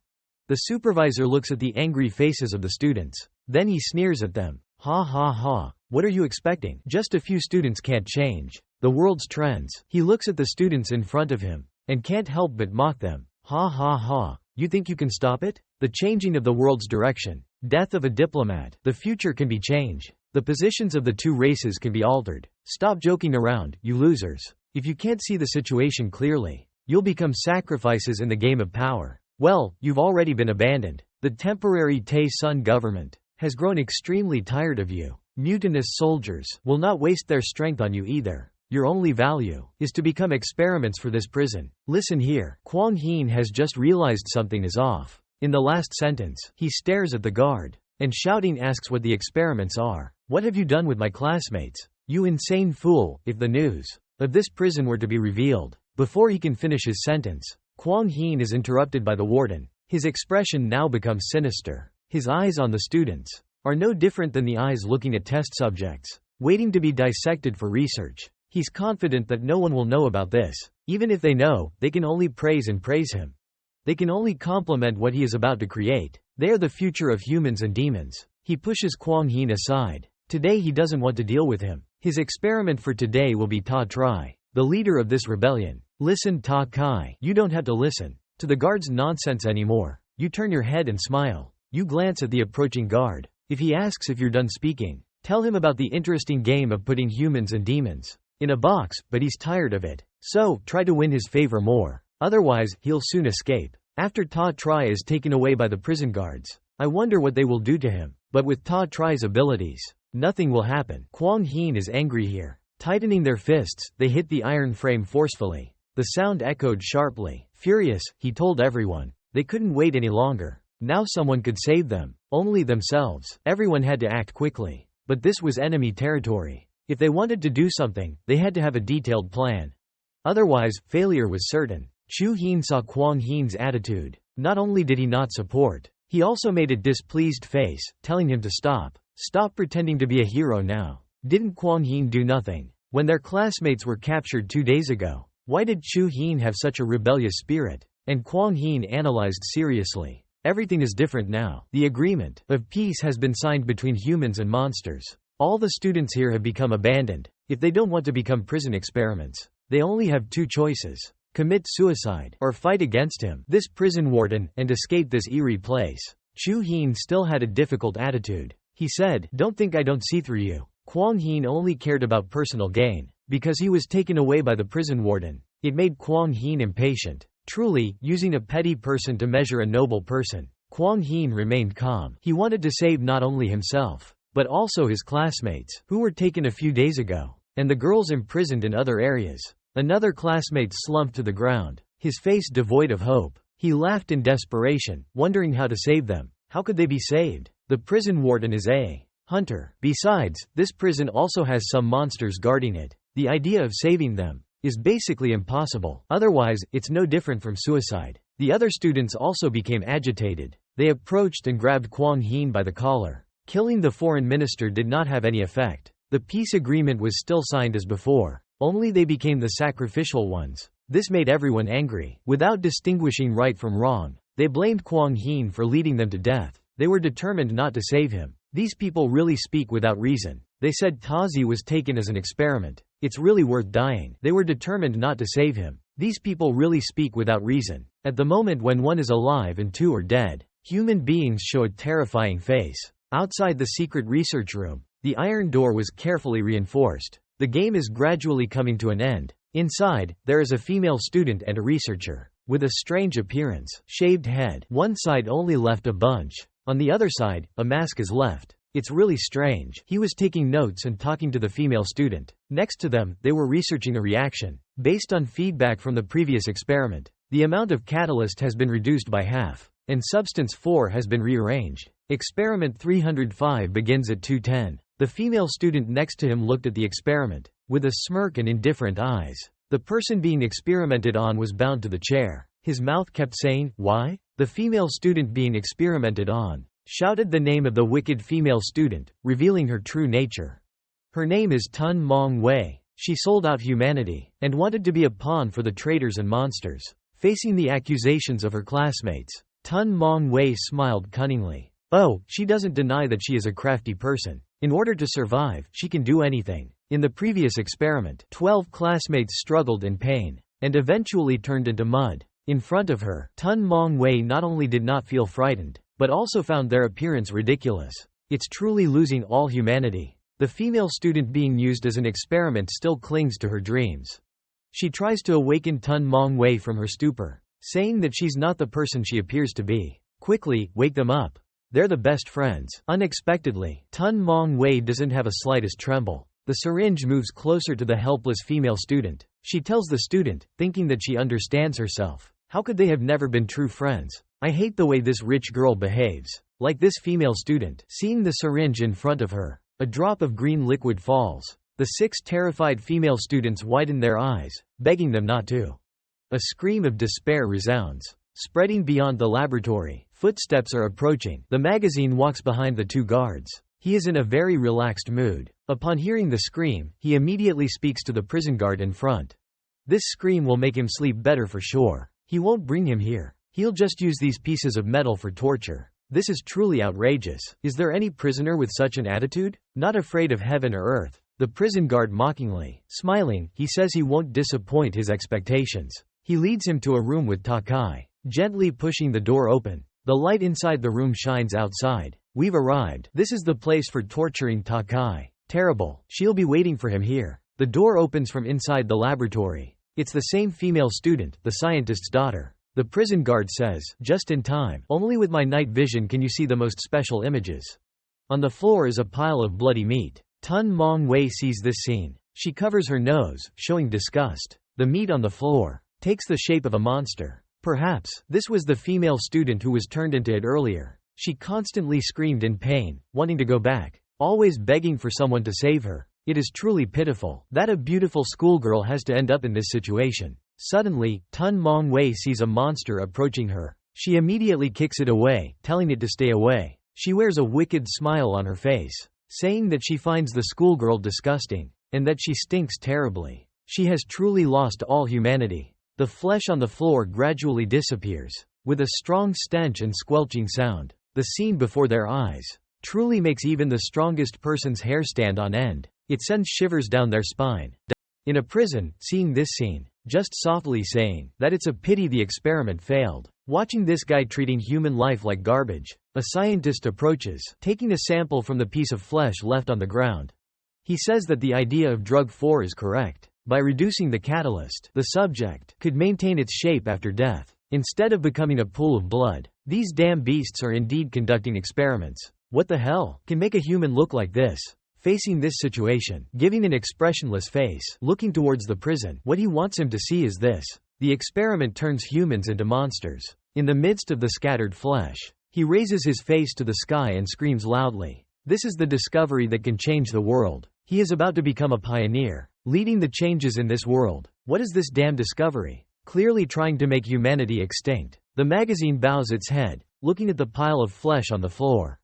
The supervisor looks at the angry faces of the students. Then he sneers at them. "Ha ha ha. What are you expecting? Just a few students can't change the world's trends." He looks at the students in front of him and can't help but mock them. "Ha ha ha. You think you can stop it? The changing of the world's direction. Death of a diplomat. The future can be changed. The positions of the 2 races can be altered. Stop joking around, you losers. If you can't see the situation clearly, you'll become sacrifices in the game of power. Well, you've already been abandoned. The temporary Tae-sun government has grown extremely tired of you. Mutinous soldiers will not waste their strength on you either. Your only value is to become experiments for this prison. Listen here." Kwang Heen has just realized something is off. In the last sentence, he stares at the guard and shouting asks what the experiments are. "What have you done with my classmates? You insane fool." If the news of this prison were to be revealed, before he can finish his sentence, Kwang Heen is interrupted by the warden. His expression now becomes sinister. His eyes on the students are no different than the eyes looking at test subjects, waiting to be dissected for research. He's confident that no one will know about this. Even if they know, they can only praise and praise him. They can only compliment what he is about to create. They are the future of humans and demons. He pushes Kwang Heen aside. Today he doesn't want to deal with him. His experiment for today will be Ta Tri, the leader of this rebellion. "Listen, Ta Kai. You don't have to listen to the guard's nonsense anymore." You turn your head and smile. You glance at the approaching guard. If he asks if you're done speaking, tell him about the interesting game of putting humans and demons in a box, but he's tired of it. So, try to win his favor more. Otherwise, he'll soon escape. After Ta Tri is taken away by the prison guards, I wonder what they will do to him. But with Ta Tri's abilities, nothing will happen. Kwang Heen is angry here. Tightening their fists, they hit the iron frame forcefully. The sound echoed sharply. Furious, he told everyone. They couldn't wait any longer. Now someone could save them. Only themselves. Everyone had to act quickly. But this was enemy territory. If they wanted to do something, they had to have a detailed plan. Otherwise, failure was certain. Chu Hin saw Kwang Hin's attitude. Not only did he not support, he also made a displeased face, telling him to stop. Stop pretending to be a hero now. Didn't Kwang Hin do nothing when their classmates were captured 2 days ago? Why did Chu Hin have such a rebellious spirit? And Kwang Hin analyzed seriously. Everything is different now. The agreement of peace has been signed between humans and monsters. All the students here have become abandoned. If they don't want to become prison experiments, they only have 2 choices: commit suicide or fight against him, this prison warden, and escape this eerie place. Chu Hin still had a difficult attitude. He said, "Don't think I don't see through you." Kwang Hin only cared about personal gain. Because he was taken away by the prison warden, it made Kwang Hin impatient. Truly, using a petty person to measure a noble person, Kwang Hin remained calm. He wanted to save not only himself, but also his classmates, who were taken a few days ago, and the girls imprisoned in other areas. Another classmate slumped to the ground, his face devoid of hope. He laughed in desperation, wondering how to save them. How could they be saved? The prison warden is a hunter. Besides, this prison also has some monsters guarding it. The idea of saving them is basically impossible. Otherwise, it's no different from suicide. The other students also became agitated. They approached and grabbed Kwang Hin by the collar. Killing the foreign minister did not have any effect. The peace agreement was still signed as before. Only they became the sacrificial ones. This made everyone angry. Without distinguishing right from wrong, they blamed Kwang Hin for leading them to death. They were determined not to save him. These people really speak without reason. They said Tazi was taken as an experiment. It's really worth dying. They were determined not to save him. These people really speak without reason. At the moment when one is alive and 2 are dead, human beings show a terrifying face. Outside the secret research room, the iron door was carefully reinforced. The game is gradually coming to an end. Inside, there is a female student and a researcher, with a strange appearance. Shaved head. One side only left a bunch. On the other side, a mask is left. It's really strange. He was taking notes and talking to the female student. Next to them, they were researching a reaction. Based on feedback from the previous experiment, the amount of catalyst has been reduced by half, and substance 4 has been rearranged. Experiment 305 begins at 2:10. The female student next to him looked at the experiment, with a smirk and indifferent eyes. The person being experimented on was bound to the chair. His mouth kept saying, "Why?" The female student being experimented on shouted the name of the wicked female student, revealing her true nature. Her name is Tun Mong Wei. She sold out humanity, and wanted to be a pawn for the traitors and monsters. Facing the accusations of her classmates, Tun Mong Wei smiled cunningly. Oh, she doesn't deny that she is a crafty person. In order to survive, she can do anything. In the previous experiment, 12 classmates struggled in pain, and eventually turned into mud. In front of her, Tun Mong Wei not only did not feel frightened, but also found their appearance ridiculous. It's truly losing all humanity. The female student being used as an experiment still clings to her dreams. She tries to awaken Tun Mong Wei from her stupor, saying that she's not the person she appears to be. Quickly, wake them up. They're the best friends. Unexpectedly, Tun Mong Wei doesn't have a slightest tremble. The syringe moves closer to the helpless female student. She tells the student, thinking that she understands herself. How could they have never been true friends? I hate the way this rich girl behaves. Like this female student. Seeing the syringe in front of her, a drop of green liquid falls. The 6 terrified female students widen their eyes, begging them not to. A scream of despair resounds. Spreading beyond the laboratory, footsteps are approaching. The magazine walks behind the 2 guards. He is in a very relaxed mood. Upon hearing the scream, he immediately speaks to the prison guard in front. This scream will make him sleep better for sure. He won't bring him here. He'll just use these pieces of metal for torture. This is truly outrageous. Is there any prisoner with such an attitude? Not afraid of heaven or earth? The prison guard mockingly. Smiling, he says he won't disappoint his expectations. He leads him to a room with Takai, gently pushing the door open. The light inside the room shines outside. We've arrived. This is the place for torturing Takai. Terrible. She'll be waiting for him here. The door opens from inside the laboratory. It's the same female student, the scientist's daughter. The prison guard says, just in time. Only with my night vision can you see the most special images. On the floor is a pile of bloody meat. Tun Mong Wei sees this scene. She covers her nose, showing disgust. The meat on the floor takes the shape of a monster. Perhaps, this was the female student who was turned into it earlier. She constantly screamed in pain, wanting to go back, always begging for someone to save her. It is truly pitiful that a beautiful schoolgirl has to end up in this situation. Suddenly, Tun Mongwei sees a monster approaching her. She immediately kicks it away, telling it to stay away. She wears a wicked smile on her face, saying that she finds the schoolgirl disgusting, and that she stinks terribly. She has truly lost all humanity. The flesh on the floor gradually disappears, with a strong stench and squelching sound. The scene before their eyes truly makes even the strongest person's hair stand on end. It sends shivers down their spine. In a prison, seeing this scene, just softly saying that it's a pity the experiment failed. Watching this guy treating human life like garbage, a scientist approaches, taking a sample from the piece of flesh left on the ground. He says that the idea of drug 4 is correct. By reducing the catalyst, the subject could maintain its shape after death, instead of becoming a pool of blood. These damn beasts are indeed conducting experiments. What the hell can make a human look like this? Facing this situation, giving an expressionless face, looking towards the prison, what he wants him to see is this. The experiment turns humans into monsters. In the midst of the scattered flesh, he raises his face to the sky and screams loudly. This is the discovery that can change the world. He is about to become a pioneer, leading the changes in this world. What is this damn discovery? Clearly trying to make humanity extinct. The magazine bows its head, looking at the pile of flesh on the floor,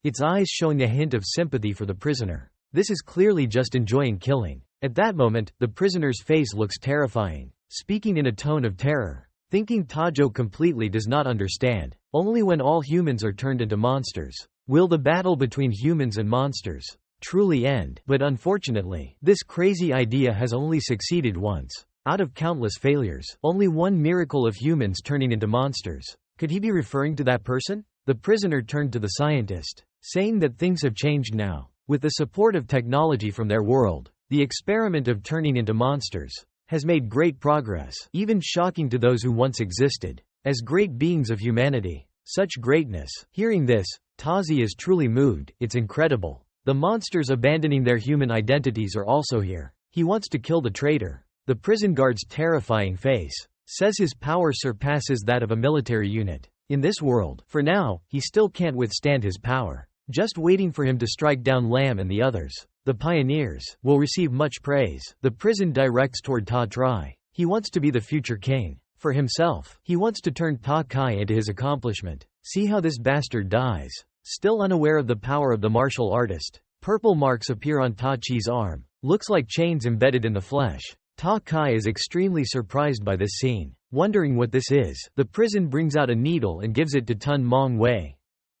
its eyes showing a hint of sympathy for the prisoner. This is clearly just enjoying killing. At that moment, the prisoner's face looks terrifying, speaking in a tone of terror. Thinking Tajo completely does not understand. Only when all humans are turned into monsters will the battle between humans and monsters truly end. But unfortunately, this crazy idea has only succeeded once. Out of countless failures, only one miracle of humans turning into monsters. Could he be referring to that person? The prisoner turned to the scientist, saying that things have changed now. With the support of technology from their world, the experiment of turning into monsters has made great progress, even shocking to those who once existed as great beings of humanity. Such greatness. Hearing this, Tazi is truly moved. It's incredible. The monsters abandoning their human identities are also here. He wants to kill the traitor. The prison guard's terrifying face says his power surpasses that of a military unit. In this world, for now, he still can't withstand his power. Just waiting for him to strike down Lam and the others. The pioneers will receive much praise. The prison directs toward Ta Tri. He wants to be the future king. For himself, he wants to turn Ta Kai into his accomplishment. See how this bastard dies. Still unaware of the power of the martial artist, purple marks appear on Ta Chi's arm. Looks like chains embedded in the flesh. Ta Kai is extremely surprised by this scene. Wondering what this is, the prison brings out a needle and gives it to Tun Mong Wei.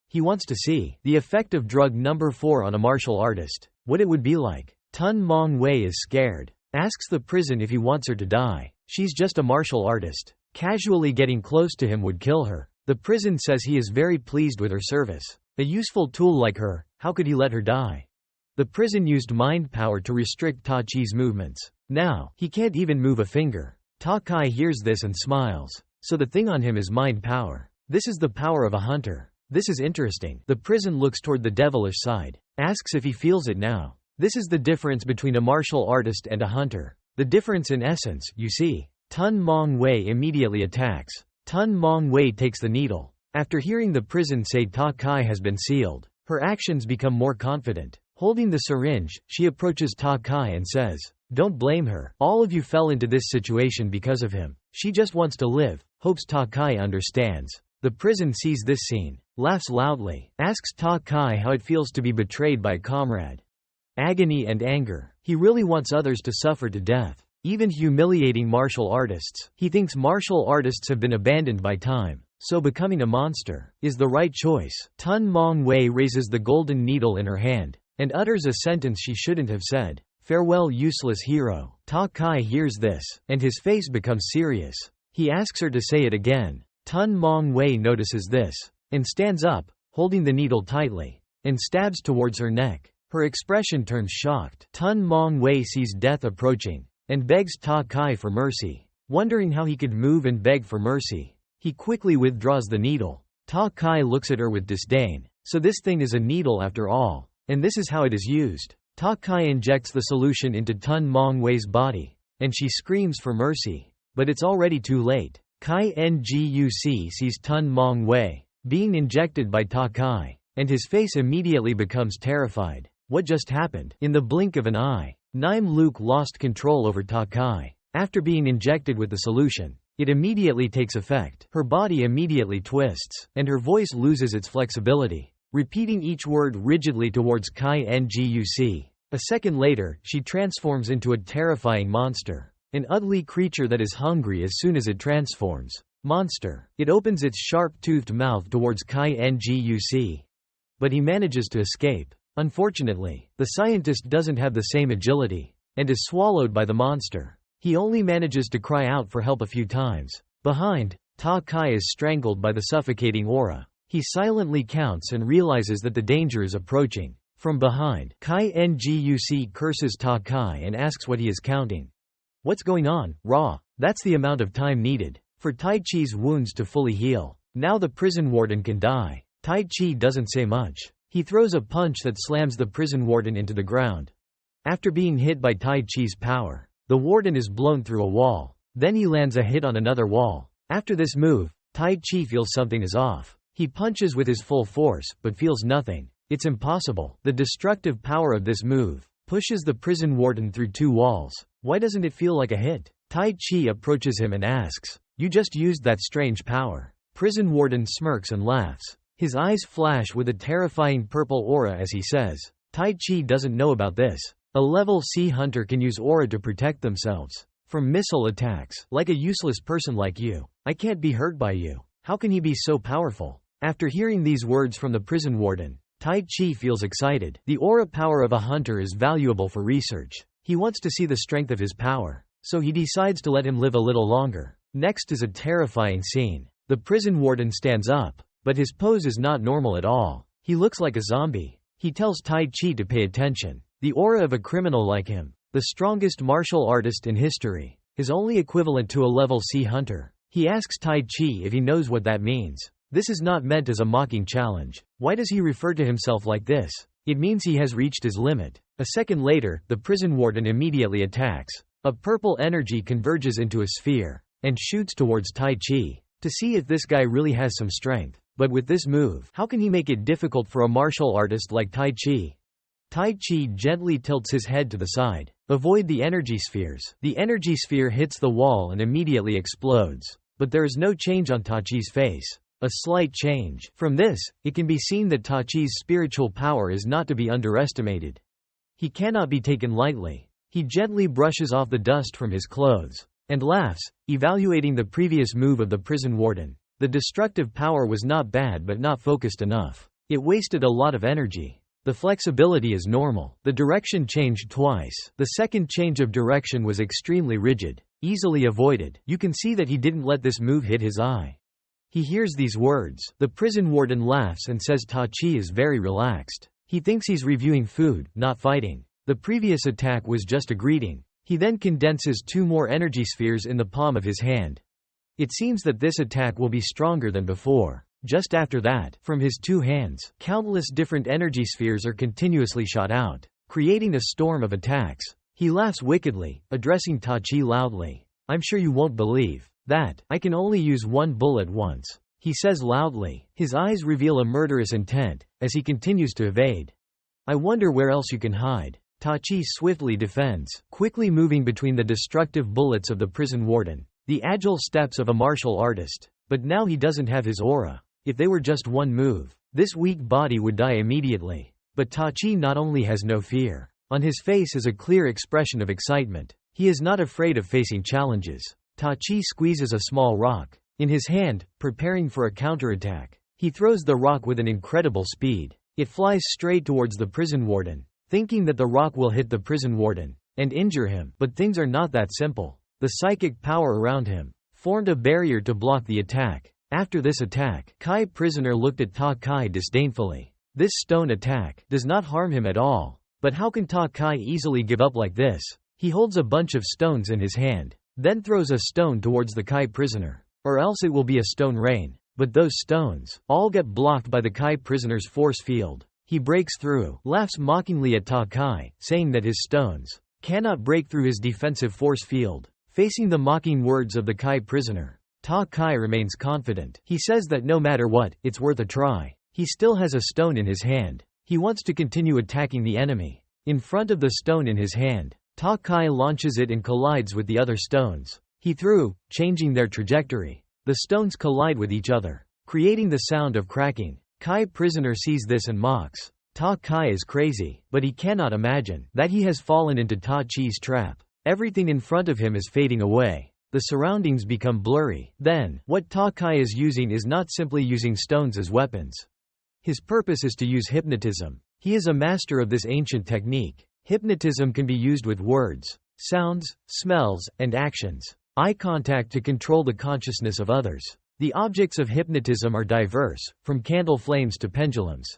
He wants to see the effect of drug number 4 on a martial artist. What it would be like. Tun Mong Wei is scared. Asks the prison if he wants her to die. She's just a martial artist. Casually getting close to him would kill her. The prison says he is very pleased with her service. A useful tool like her, how could he let her die? The prison used mind power to restrict Ta Chi's movements. Now, he can't even move a finger. Ta Kai hears this and smiles. So the thing on him is mind power. This is the power of a hunter. This is interesting. The prison looks toward the devilish side. Asks if he feels it now. This is the difference between a martial artist and a hunter. The difference in essence, you see. Tun Mong Wei immediately attacks. Tun Mong Wei takes the needle. After hearing the prison say Ta Kai has been sealed, her actions become more confident. Holding the syringe, she approaches Ta Kai and says, "Don't blame her. All of you fell into this situation because of him. She just wants to live." Hopes Ta Kai understands. The prison sees this scene, laughs loudly, asks Ta Kai how it feels to be betrayed by a comrade. Agony and anger. He really wants others to suffer to death. Even humiliating martial artists. He thinks martial artists have been abandoned by time. So becoming a monster is the right choice. Tun Mong Wei raises the golden needle in her hand and utters a sentence she shouldn't have said. "Farewell, useless hero." Ta Kai hears this, and his face becomes serious. He asks her to say it again. Tun Mong Wei notices this, and stands up, holding the needle tightly, and stabs towards her neck. Her expression turns shocked. Tun Mong Wei sees death approaching, and begs Ta Kai for mercy. Wondering how he could move and beg for mercy, he quickly withdraws the needle. Ta Kai looks at her with disdain. So this thing is a needle after all, and this is how it is used. Ta Kai injects the solution into Tun Mong Wei's body, and she screams for mercy. But it's already too late. Kai Nguc sees Tun Mong Wei being injected by Ta Kai, and his face immediately becomes terrified. What just happened? In the blink of an eye, Naim Luke lost control over Ta Kai. After being injected with the solution, it immediately takes effect. Her body immediately twists, and her voice loses its flexibility, repeating each word rigidly towards Kai Nguc. A second later, she transforms into a terrifying monster. An ugly creature that is hungry as soon as it transforms. Monster. It opens its sharp-toothed mouth towards Kai Nguc. But he manages to escape. Unfortunately, the scientist doesn't have the same agility, and is swallowed by the monster. He only manages to cry out for help a few times. Behind, Ta Kai is strangled by the suffocating aura. He silently counts and realizes that the danger is approaching. From behind, Kai Nguc curses Ta Kai and asks what he is counting. What's going on, Ra? That's the amount of time needed for Tai Chi's wounds to fully heal. Now the prison warden can die. Tai Chi doesn't say much. He throws a punch that slams the prison warden into the ground. After being hit by Tai Chi's power, the warden is blown through a wall. Then he lands a hit on another wall. After this move, Tai Chi feels something is off. He punches with his full force, but feels nothing. It's impossible. The destructive power of this move pushes the prison warden through 2 walls. Why doesn't it feel like a hit? Tai Chi approaches him and asks, "You just used that strange power." Prison warden smirks and laughs. His eyes flash with a terrifying purple aura as he says, "Tai Chi doesn't know about this. A level C hunter can use aura to protect themselves from missile attacks. Like a useless person like you, I can't be hurt by you. How can he be so powerful?" After hearing these words from the prison warden, Tai Chi feels excited. The aura power of a hunter is valuable for research. He wants to see the strength of his power, so he decides to let him live a little longer. Next is a terrifying scene. The prison warden stands up, but his pose is not normal at all. He looks like a zombie. He tells Tai Chi to pay attention. The aura of a criminal like him, the strongest martial artist in history, is only equivalent to a level C hunter. He asks Tai Chi if he knows what that means. This is not meant as a mocking challenge. Why does he refer to himself like this? It means he has reached his limit. A second later, the prison warden immediately attacks. A purple energy converges into a sphere and shoots towards Tai Chi to see if this guy really has some strength. But with this move, how can he make it difficult for a martial artist like Tai Chi? Tai Chi gently tilts his head to the side. Avoid the energy spheres. The energy sphere hits the wall and immediately explodes. But there is no change on Tai Chi's face. A slight change. From this, it can be seen that Tai Chi's spiritual power is not to be underestimated. He cannot be taken lightly. He gently brushes off the dust from his clothes and laughs, evaluating the previous move of the prison warden. The destructive power was not bad but not focused enough. It wasted a lot of energy. The flexibility is normal. The direction changed twice. The second change of direction was extremely rigid, easily avoided. You can see that he didn't let this move hit his eye. He hears these words. The prison warden laughs and says Ta Chi is very relaxed. He thinks he's reviewing food, not fighting. The previous attack was just a greeting. He then condenses 2 more energy spheres in the palm of his hand. It seems that this attack will be stronger than before. Just after that, from his 2 hands, countless different energy spheres are continuously shot out, creating a storm of attacks. He laughs wickedly, addressing Ta Chi loudly. "I'm sure you won't believe that I can only use 1 bullet once," he says loudly. His eyes reveal a murderous intent, as he continues to evade. "I wonder where else you can hide." Ta Chi swiftly defends, quickly moving between the destructive bullets of the prison warden. The agile steps of a martial artist. But now he doesn't have his aura. If they were just 1 move, this weak body would die immediately. But Ta Chi not only has no fear. On his face is a clear expression of excitement. He is not afraid of facing challenges. Ta Chi squeezes a small rock in his hand, preparing for a counterattack. He throws the rock with an incredible speed. It flies straight towards the prison warden, thinking that the rock will hit the prison warden and injure him. But things are not that simple. The psychic power around him formed a barrier to block the attack. After this attack, Kai prisoner looked at Ta Kai disdainfully. This stone attack does not harm him at all. But how can Ta Kai easily give up like this? He holds a bunch of stones in his hand, then throws a stone towards the Kai prisoner. Or else it will be a stone rain. But those stones all get blocked by the Kai prisoner's force field. He breaks through, laughs mockingly at Ta Kai, saying that his stones cannot break through his defensive force field. Facing the mocking words of the Kai prisoner, Ta Kai remains confident. He says that no matter what, it's worth a try. He still has a stone in his hand. He wants to continue attacking the enemy. In front of the stone in his hand, Ta Kai launches it and collides with the other stones. He threw, changing their trajectory. The stones collide with each other, creating the sound of cracking. Kai prisoner sees this and mocks. Ta Kai is crazy, but he cannot imagine that he has fallen into Ta Chi's trap. Everything in front of him is fading away. The surroundings become blurry. Then, what Ta Kai is using is not simply using stones as weapons. His purpose is to use hypnotism. He is a master of this ancient technique. Hypnotism can be used with words, sounds, smells, and actions. Eye contact to control the consciousness of others. The objects of hypnotism are diverse, from candle flames to pendulums.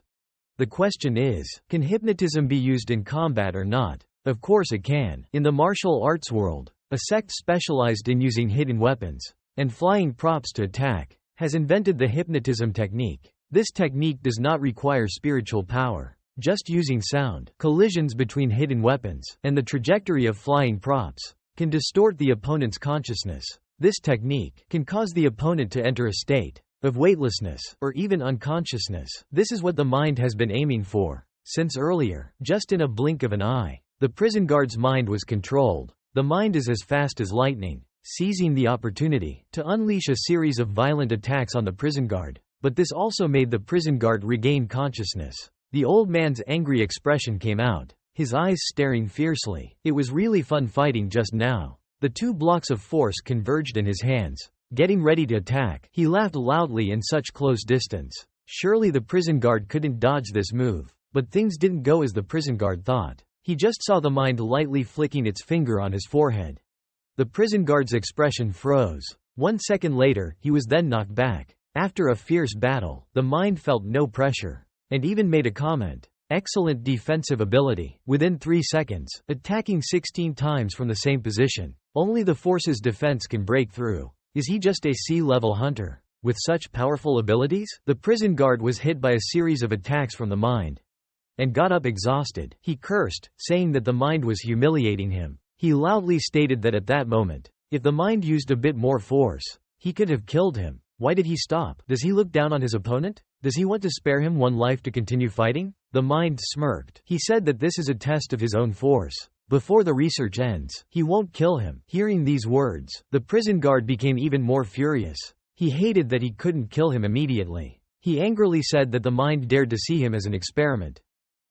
The question is, can hypnotism be used in combat or not? Of course it can. In the martial arts world, a sect specialized in using hidden weapons and flying props to attack has invented the hypnotism technique. This technique does not require spiritual power. Just using sound, collisions between hidden weapons, and the trajectory of flying props can distort the opponent's consciousness. This technique can cause the opponent to enter a state of weightlessness, or even unconsciousness. This is what the mind has been aiming for since earlier. Just in a blink of an eye, the prison guard's mind was controlled. The mind is as fast as lightning, seizing the opportunity to unleash a series of violent attacks on the prison guard. But this also made the prison guard regain consciousness. The old man's angry expression came out, his eyes staring fiercely. It was really fun fighting just now. The two blocks of force converged in his hands, getting ready to attack. He laughed loudly in such close distance. Surely the prison guard couldn't dodge this move. But things didn't go as the prison guard thought. He just saw the mind lightly flicking its finger on his forehead. The prison guard's expression froze. 1 second later, he was then knocked back. After a fierce battle, the mind felt no pressure, and even made a comment. Excellent defensive ability. Within 3 seconds, attacking 16 times from the same position. Only the force's defense can break through. Is he just a sea-level hunter with such powerful abilities? The prison guard was hit by a series of attacks from the mind and got up exhausted. He cursed, saying that the mind was humiliating him. He loudly stated that at that moment, if the mind used a bit more force, he could have killed him. Why did he stop? Does he look down on his opponent? Does he want to spare him one life to continue fighting? The mind smirked. He said that this is a test of his own force. Before the research ends, he won't kill him. Hearing these words, the prison guard became even more furious. He hated that he couldn't kill him immediately. He angrily said that the mind dared to see him as an experiment.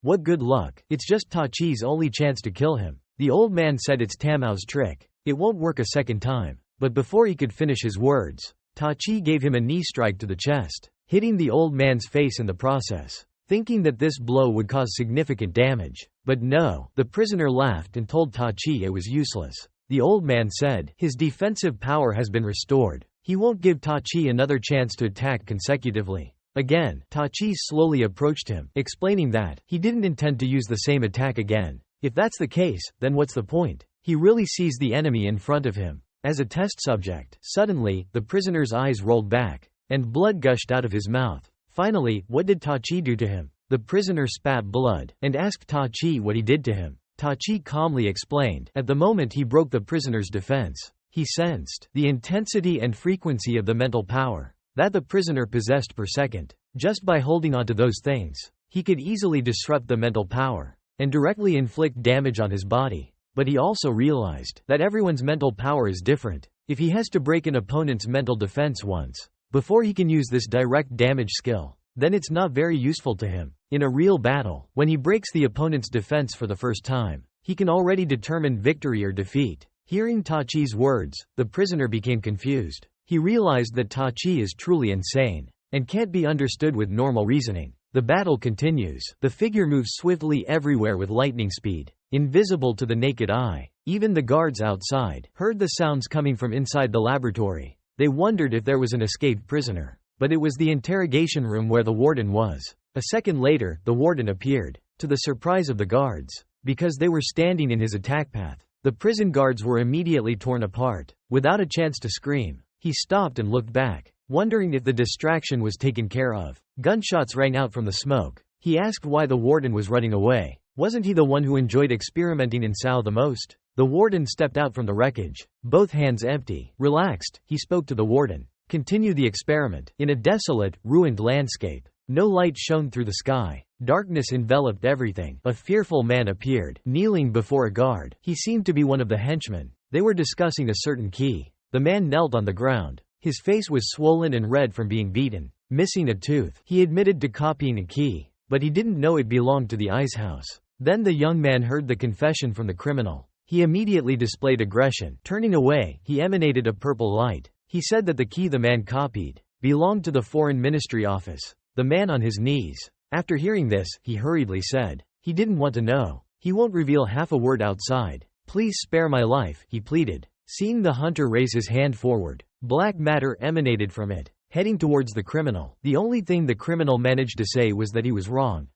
What good luck. It's just Ta Chi's only chance to kill him. The old man said it's Tamao's trick. It won't work a second time. But before he could finish his words, Ta Chi gave him a knee strike to the chest, hitting the old man's face in the process, thinking that this blow would cause significant damage. But no, the prisoner laughed and told Ta Chi it was useless. The old man said, his defensive power has been restored. He won't give Ta Chi another chance to attack consecutively. Again, Ta Chi slowly approached him, explaining that he didn't intend to use the same attack again. If that's the case, then what's the point? He really sees the enemy in front of him as a test subject. Suddenly, the prisoner's eyes rolled back, and blood gushed out of his mouth. Finally, what did Ta Chi do to him? The prisoner spat blood, and asked Ta Chi what he did to him. Ta Chi calmly explained. At the moment he broke the prisoner's defense, he sensed the intensity and frequency of the mental power that the prisoner possessed per second. Just by holding onto those things, he could easily disrupt the mental power and directly inflict damage on his body. But he also realized that everyone's mental power is different. If he has to break an opponent's mental defense once before he can use this direct damage skill, then it's not very useful to him. In a real battle, when he breaks the opponent's defense for the first time, he can already determine victory or defeat. Hearing Ta Chi's words, the prisoner became confused. He realized that Ta Chi is truly insane and can't be understood with normal reasoning. The battle continues. The figure moves swiftly everywhere with lightning speed, invisible to the naked eye. Even the guards outside heard the sounds coming from inside the laboratory. They wondered if there was an escaped prisoner. But it was the interrogation room where the warden was. A second later, the warden appeared, to the surprise of the guards, because they were standing in his attack path. The prison guards were immediately torn apart. Without a chance to scream, he stopped and looked back, wondering if the distraction was taken care of. Gunshots rang out from the smoke. He asked why the warden was running away. Wasn't he the one who enjoyed experimenting in Sao the most? The warden stepped out from the wreckage, both hands empty. Relaxed, he spoke to the warden. Continue the experiment. In a desolate, ruined landscape, No light shone through the sky. Darkness enveloped everything. A fearful man appeared, kneeling before a guard. He seemed to be one of the henchmen. They were discussing a certain key. The man knelt on the ground. His face was swollen and red from being beaten, missing a tooth. He admitted to copying a key, but he didn't know it belonged to the ice house. Then the young man heard the confession from the criminal. He immediately displayed aggression. Turning away, he emanated a purple light. He said that the key the man copied belonged to the foreign ministry office. The man on his knees. After hearing this, he hurriedly said, he didn't want to know. He won't reveal half a word outside. Please spare my life, he pleaded. Seeing the hunter raise his hand forward, black matter emanated from it, heading towards the criminal. The only thing the criminal managed to say was that he was wrong.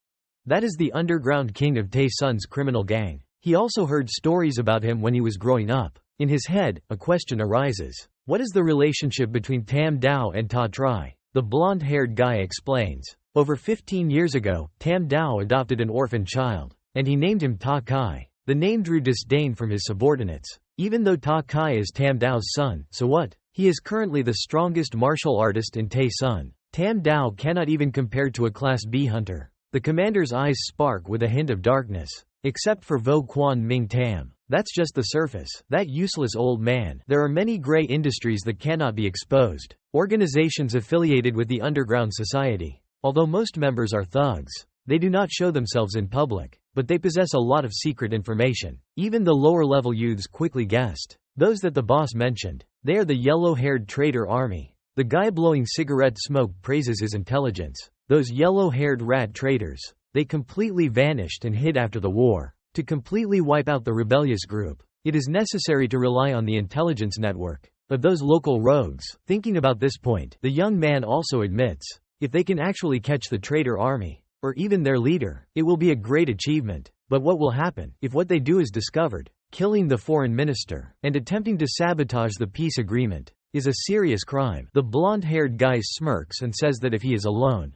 That is the underground king of Tae-sun's criminal gang. He also heard stories about him when he was growing up. In his head, a question arises. What is the relationship between Tam Dao and Ta Tri? The blonde-haired guy explains. Over 15 years ago, Tam Dao adopted an orphan child, and he named him Ta Kai. The name drew disdain from his subordinates. Even though Ta Kai is Tam Dao's son, so what? He is currently the strongest martial artist in Tae-sun. Tam Dao cannot even compare to a Class B hunter. The commander's eyes spark with a hint of darkness. Except for Vo Quan Ming Tam. That's just the surface. That useless old man. There are many gray industries that cannot be exposed. Organizations affiliated with the underground society. Although most members are thugs, they do not show themselves in public, but they possess a lot of secret information. Even the lower-level youths quickly guessed. Those that the boss mentioned. They are the yellow-haired traitor army. The guy blowing cigarette smoke praises his intelligence. Those yellow-haired rat traitors. They completely vanished and hid after the war. To completely wipe out the rebellious group, it is necessary to rely on the intelligence network of those local rogues. Thinking about this point, the young man also admits, if they can actually catch the traitor army, or even their leader, it will be a great achievement. But what will happen if what they do is discovered? Killing the foreign minister and attempting to sabotage the peace agreement is a serious crime. The blonde-haired guy smirks and says that if he is alone,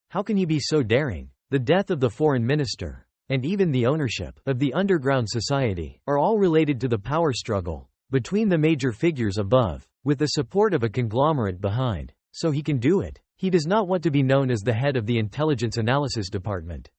how can he be so daring? The death of the foreign minister, and even the ownership of the underground society, are all related to the power struggle between the major figures above, with the support of a conglomerate behind. So he can do it. He does not want to be known as the head of the intelligence analysis department.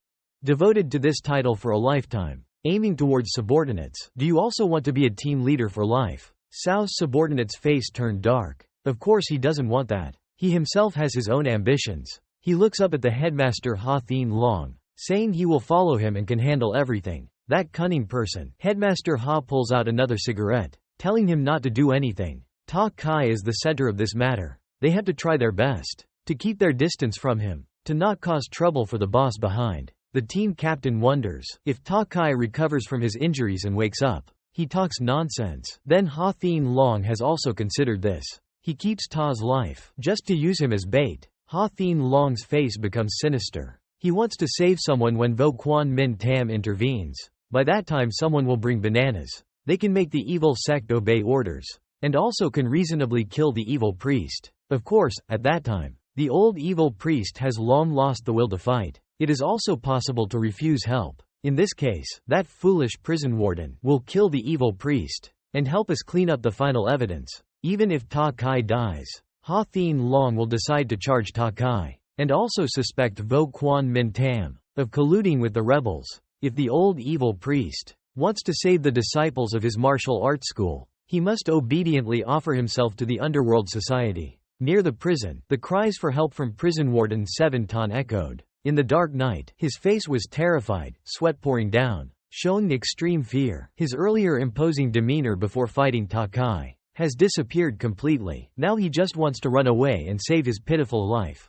Devoted to this title for a lifetime, aiming towards subordinates. Do you also want to be a team leader for life? Sao's subordinate's face turned dark. Of course he doesn't want that. He himself has his own ambitions. He looks up at the headmaster Ha Thien Long, saying he will follow him and can handle everything. That cunning person. Headmaster Ha pulls out another cigarette, telling him not to do anything. Ta Kai is the center of this matter. They have to try their best to keep their distance from him, to not cause trouble for the boss behind. The team captain wonders if Ta Kai recovers from his injuries and wakes up. He talks nonsense. Then Ha Thien Long has also considered this. He keeps Ta's life just to use him as bait. Ha Thien Long's face becomes sinister. He wants to save someone when Vo Quan Min Tam intervenes. By that time someone will bring bananas. They can make the evil sect obey orders, and also can reasonably kill the evil priest. Of course, at that time, the old evil priest has long lost the will to fight. It is also possible to refuse help. In this case, that foolish prison warden will kill the evil priest, and help us clean up the final evidence. Even if Ta Kai dies, Ha Thien Long will decide to charge Ta Kai, and also suspect Vo Quan Min Tam of colluding with the rebels. If the old evil priest wants to save the disciples of his martial arts school, he must obediently offer himself to the underworld society. Near the prison, the cries for help from prison warden Seven Ton echoed. In the dark night, his face was terrified, sweat pouring down, showing extreme fear. His earlier imposing demeanor before fighting Ta Kai has disappeared completely. Now he just wants to run away and save his pitiful life.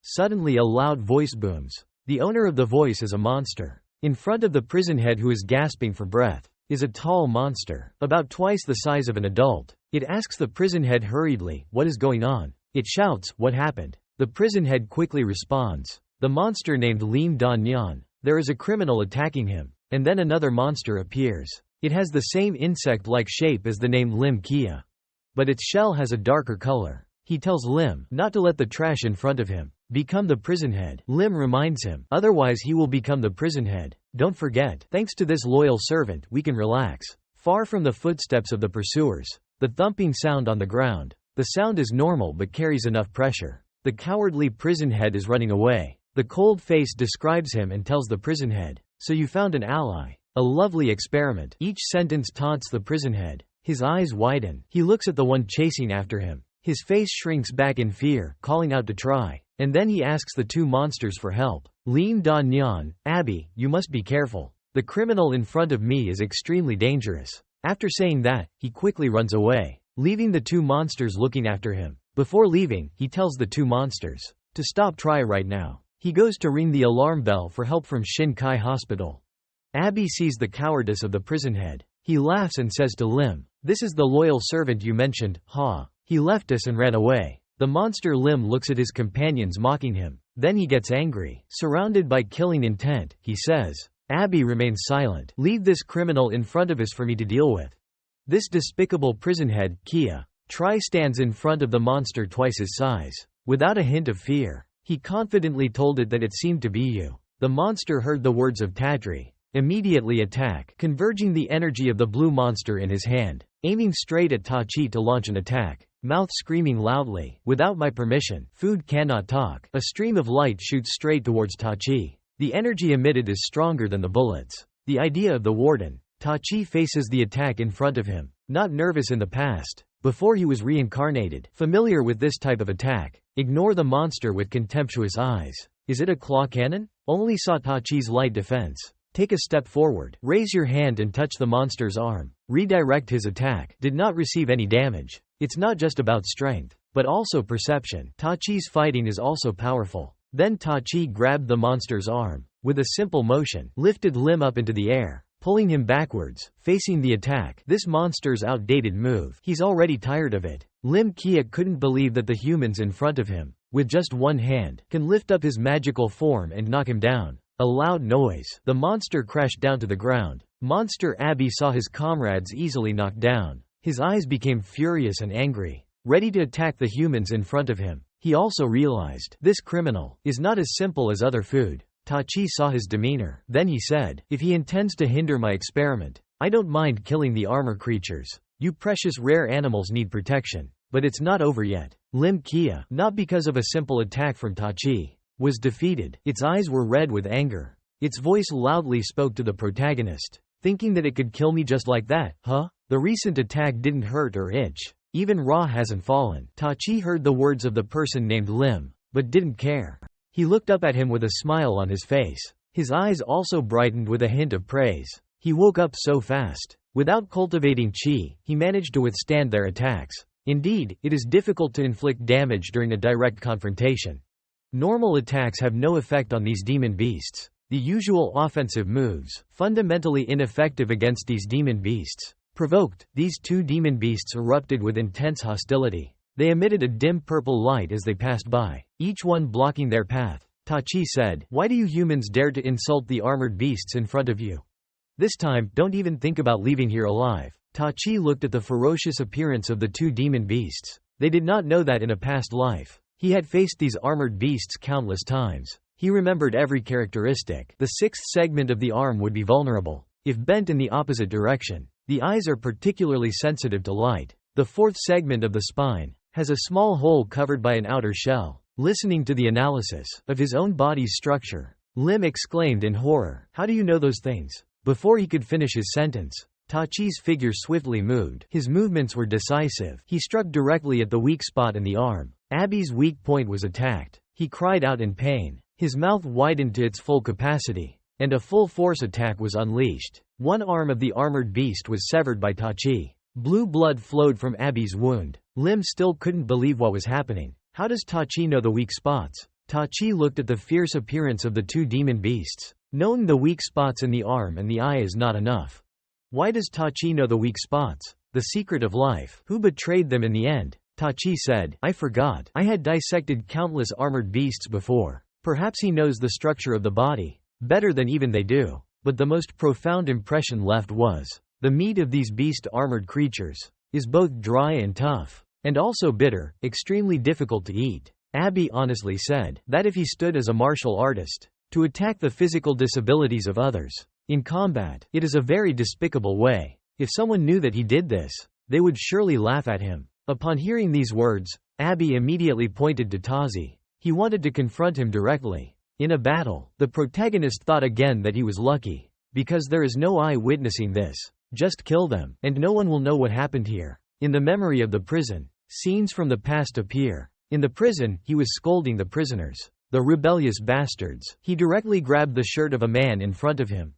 Suddenly a loud voice booms. The owner of the voice is a monster. In front of the prison head, who is gasping for breath, is a tall monster, about twice the size of an adult. It asks the prison head hurriedly, what is going on? It shouts, what happened? The prison head quickly responds, the monster named Lim Da Nyan. There is a criminal attacking him. And then another monster appears. It has the same insect-like shape as the name Lim Kia, but its shell has a darker color. He tells Lim not to let the trash in front of him become the prison head. Lim reminds him, otherwise he will become the prison head. Don't forget, thanks to this loyal servant, we can relax. Far from the footsteps of the pursuers, the thumping sound on the ground. The sound is normal but carries enough pressure. The cowardly prison head is running away. The cold face describes him and tells the prison head, "So you found an ally. A lovely experiment." Each sentence taunts the prison head. His eyes widen. He looks at the one chasing after him. His face shrinks back in fear, calling out to try. And then he asks the two monsters for help. "Lin Da Nyan, Abby, you must be careful. The criminal in front of me is extremely dangerous." After saying that, he quickly runs away, leaving the two monsters looking after him. Before leaving, he tells the two monsters to stop try right now. He goes to ring the alarm bell for help from Shinkai Hospital. Abby sees the cowardice of the prison head. He laughs and says to Lim, "This is the loyal servant you mentioned, ha. He left us and ran away." The monster Lim looks at his companions mocking him. Then he gets angry. Surrounded by killing intent, he says, "Abby remains silent. Leave this criminal in front of us for me to deal with." This despicable prison head, Kia Tri, stands in front of the monster twice his size. Without a hint of fear, he confidently told it that it seemed to be you. The monster heard the words of Tadri. Immediately attack, converging the energy of the blue monster in his hand, aiming straight at Tachi to launch an attack. Mouth screaming loudly, "Without my permission, food cannot talk." A stream of light shoots straight towards Tachi. The energy emitted is stronger than the bullets. The idea of the warden. Tachi faces the attack in front of him, not nervous in the past, before he was reincarnated, familiar with this type of attack. Ignore the monster with contemptuous eyes. Is it a claw cannon? Only saw Tachi's light defense. Take a step forward. Raise your hand and touch the monster's arm. Redirect his attack. Did not receive any damage. It's not just about strength, but also perception. Tachi's fighting is also powerful. Then Tachi grabbed the monster's arm. With a simple motion, lifted Lim up into the air, pulling him backwards, facing the attack. This monster's outdated move. He's already tired of it. Lim Kia couldn't believe that the humans in front of him, with just one hand, can lift up his magical form and knock him down. A loud noise. The monster crashed down to the ground. Monster Abby saw his comrades easily knocked down. His eyes became furious and angry, ready to attack the humans in front of him. He also realized, this criminal is not as simple as other food. Tachi saw his demeanor. Then he said, "If he intends to hinder my experiment, I don't mind killing the armor creatures. You precious rare animals need protection. But it's not over yet." Lim Kia, not because of a simple attack from Tachi, was defeated. Its eyes were red with anger. Its voice loudly spoke to the protagonist. "Thinking that it could kill me just like that, huh? The recent attack didn't hurt or itch. Even Ra hasn't fallen." Tachi heard the words of the person named Lim, but didn't care. He looked up at him with a smile on his face. His eyes also brightened with a hint of praise. He woke up so fast. Without cultivating chi, he managed to withstand their attacks. Indeed, it is difficult to inflict damage during a direct confrontation. Normal attacks have no effect on these demon beasts. The usual offensive moves, fundamentally ineffective against these demon beasts. Provoked, these two demon beasts erupted with intense hostility. They emitted a dim purple light as they passed by, each one blocking their path. Tachi said, "Why do you humans dare to insult the armored beasts in front of you? This time, don't even think about leaving here alive." Tachi looked at the ferocious appearance of the two demon beasts. They did not know that in a past life, he had faced these armored beasts countless times. He remembered every characteristic. The sixth segment of the arm would be vulnerable if bent in the opposite direction. The eyes are particularly sensitive to light. The fourth segment of the spine has a small hole covered by an outer shell. Listening to the analysis of his own body's structure, Lim exclaimed in horror, "How do you know those things?" Before he could finish his sentence, Tachi's figure swiftly moved. His movements were decisive. He struck directly at the weak spot in the arm. Abby's weak point was attacked. He cried out in pain. His mouth widened to its full capacity, and a full-force attack was unleashed. One arm of the armored beast was severed by Tachi. Blue blood flowed from Abby's wound. Lim still couldn't believe what was happening. How does Tachi know the weak spots? Tachi looked at the fierce appearance of the two demon beasts. Knowing the weak spots in the arm and the eye is not enough. Why does Tachi know the weak spots? The secret of life. Who betrayed them in the end? Tachi said, "I forgot. I had dissected countless armored beasts before. Perhaps he knows the structure of the body better than even they do." But the most profound impression left was, the meat of these beast-armored creatures is both dry and tough, and also bitter, extremely difficult to eat. Abby honestly said that if he stood as a martial artist to attack the physical disabilities of others in combat, it is a very despicable way. If someone knew that he did this, they would surely laugh at him. Upon hearing these words, Abby immediately pointed to Tazi. He wanted to confront him directly. In a battle, the protagonist thought again that he was lucky. Because there is no eye witnessing this. Just kill them, and no one will know what happened here. In the memory of the prison, scenes from the past appear. In the prison, he was scolding the prisoners. The rebellious bastards. He directly grabbed the shirt of a man in front of him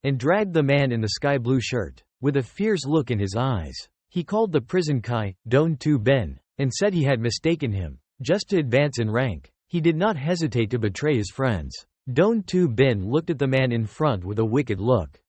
and dragged the man in the sky blue shirt. With a fierce look in his eyes, he called the prison Kai, Don Tu Ben, and said he had mistaken him, just to advance in rank. He did not hesitate to betray his friends. Don Tu Ben looked at the man in front with a wicked look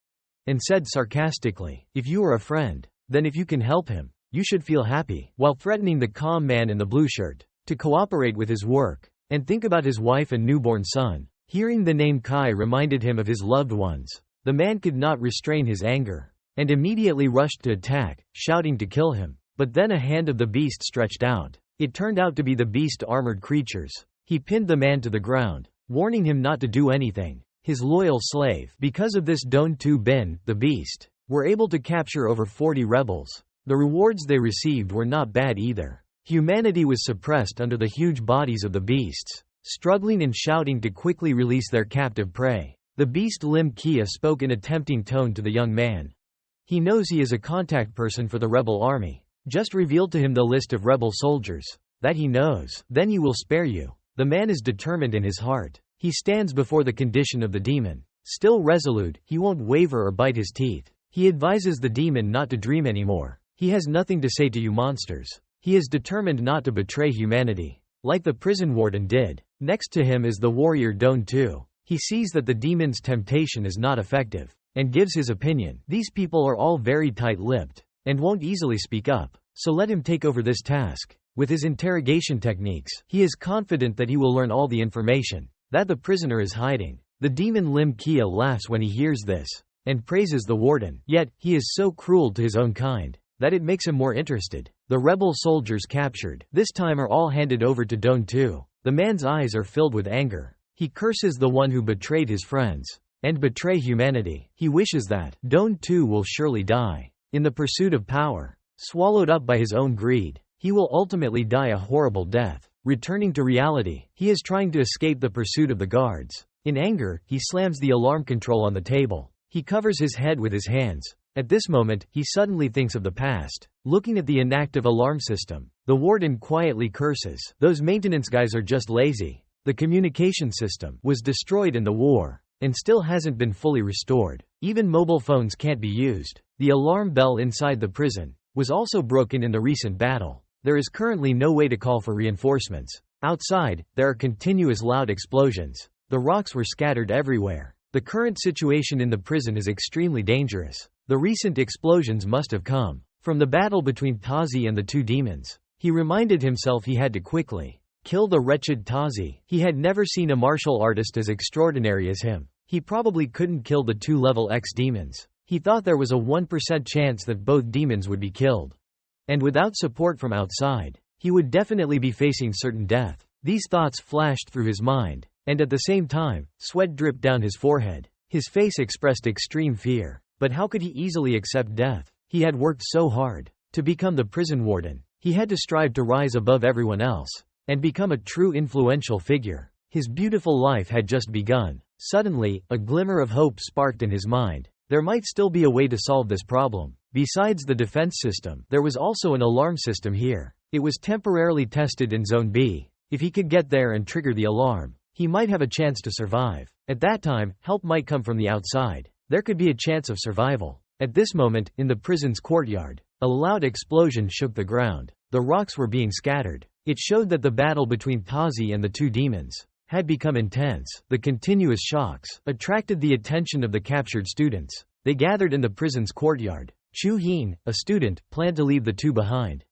and said sarcastically, "If you are a friend, then if you can help him, you should feel happy," while threatening the calm man in the blue shirt to cooperate with his work and think about his wife and newborn son. Hearing the name Kai reminded him of his loved ones. The man could not restrain his anger and immediately rushed to attack, shouting to kill him. But then a hand of the beast stretched out. It turned out to be the beast armored creatures. He pinned the man to the ground, warning him not to do anything. His loyal slave. Because of this, Don Tu Ben, the beast, were able to capture over 40 rebels. The rewards they received were not bad either. Humanity was suppressed under the huge bodies of the beasts, struggling and shouting to quickly release their captive prey. The beast Lim Kia spoke in a tempting tone to the young man. He knows he is a contact person for the rebel army. Just revealed to him the list of rebel soldiers. That he knows. Then he will spare you. The man is determined in his heart. He stands before the condition of the demon. Still resolute, he won't waver or bite his teeth. He advises the demon not to dream anymore. He has nothing to say to you monsters. He is determined not to betray humanity, like the prison warden did. Next to him is the warrior Don Tu. He sees that the demon's temptation is not effective, and gives his opinion. These people are all very tight-lipped, and won't easily speak up, so let him take over this task. With his interrogation techniques, he is confident that he will learn all the information that the prisoner is hiding. The demon Lim Kia laughs when he hears this, and praises the warden. Yet, he is so cruel to his own kind that it makes him more interested. The rebel soldiers captured this time are all handed over to Don Tu. The man's eyes are filled with anger. He curses the one who betrayed his friends and betray humanity. He wishes that Don Tu will surely die in the pursuit of power. Swallowed up by his own greed, he will ultimately die a horrible death. Returning to reality, he is trying to escape the pursuit of the guards. In anger, he slams the alarm control on the table. He covers his head with his hands. At this moment, he suddenly thinks of the past. Looking at the inactive alarm system, the warden quietly curses. Those maintenance guys are just lazy. The communication system was destroyed in the war, and still hasn't been fully restored. Even mobile phones can't be used. The alarm bell inside the prison was also broken in the recent battle. There is currently no way to call for reinforcements. Outside, there are continuous loud explosions. The rocks were scattered everywhere. The current situation in the prison is extremely dangerous. The recent explosions must have come from the battle between Tazi and the two demons. He reminded himself he had to quickly kill the wretched Tazi. He had never seen a martial artist as extraordinary as him. He probably couldn't kill the two level X demons. He thought there was a 1% chance that both demons would be killed. And without support from outside, he would definitely be facing certain death. These thoughts flashed through his mind, and at the same time, sweat dripped down his forehead. His face expressed extreme fear. But how could he easily accept death? He had worked so hard to become the prison warden. He had to strive to rise above everyone else and become a true influential figure. His beautiful life had just begun. Suddenly, a glimmer of hope sparked in his mind. There might still be a way to solve this problem. Besides the defense system, there was also an alarm system here. It was temporarily tested in Zone B. If he could get there and trigger the alarm, he might have a chance to survive. At that time, help might come from the outside. There could be a chance of survival. At this moment, in the prison's courtyard, a loud explosion shook the ground. The rocks were being scattered. It showed that the battle between Tazi and the two demons had become intense. The continuous shocks attracted the attention of the captured students. They gathered in the prison's courtyard. Chu Hin, a student, planned to leave the two behind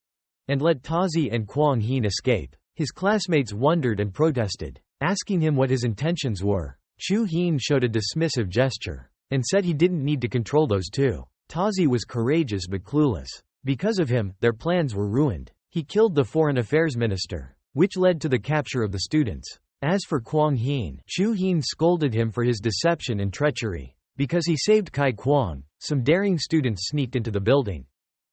and let Tazi and Kwang Hin escape. His classmates wondered and protested, asking him what his intentions were. Chu Hin showed a dismissive gesture and said he didn't need to control those two. Tazi was courageous but clueless. Because of him, their plans were ruined. He killed the foreign affairs minister, which led to the capture of the students. As for Kwang Hin, Chu Hin scolded him for his deception and treachery. Because he saved Kai Kwang, some daring students sneaked into the building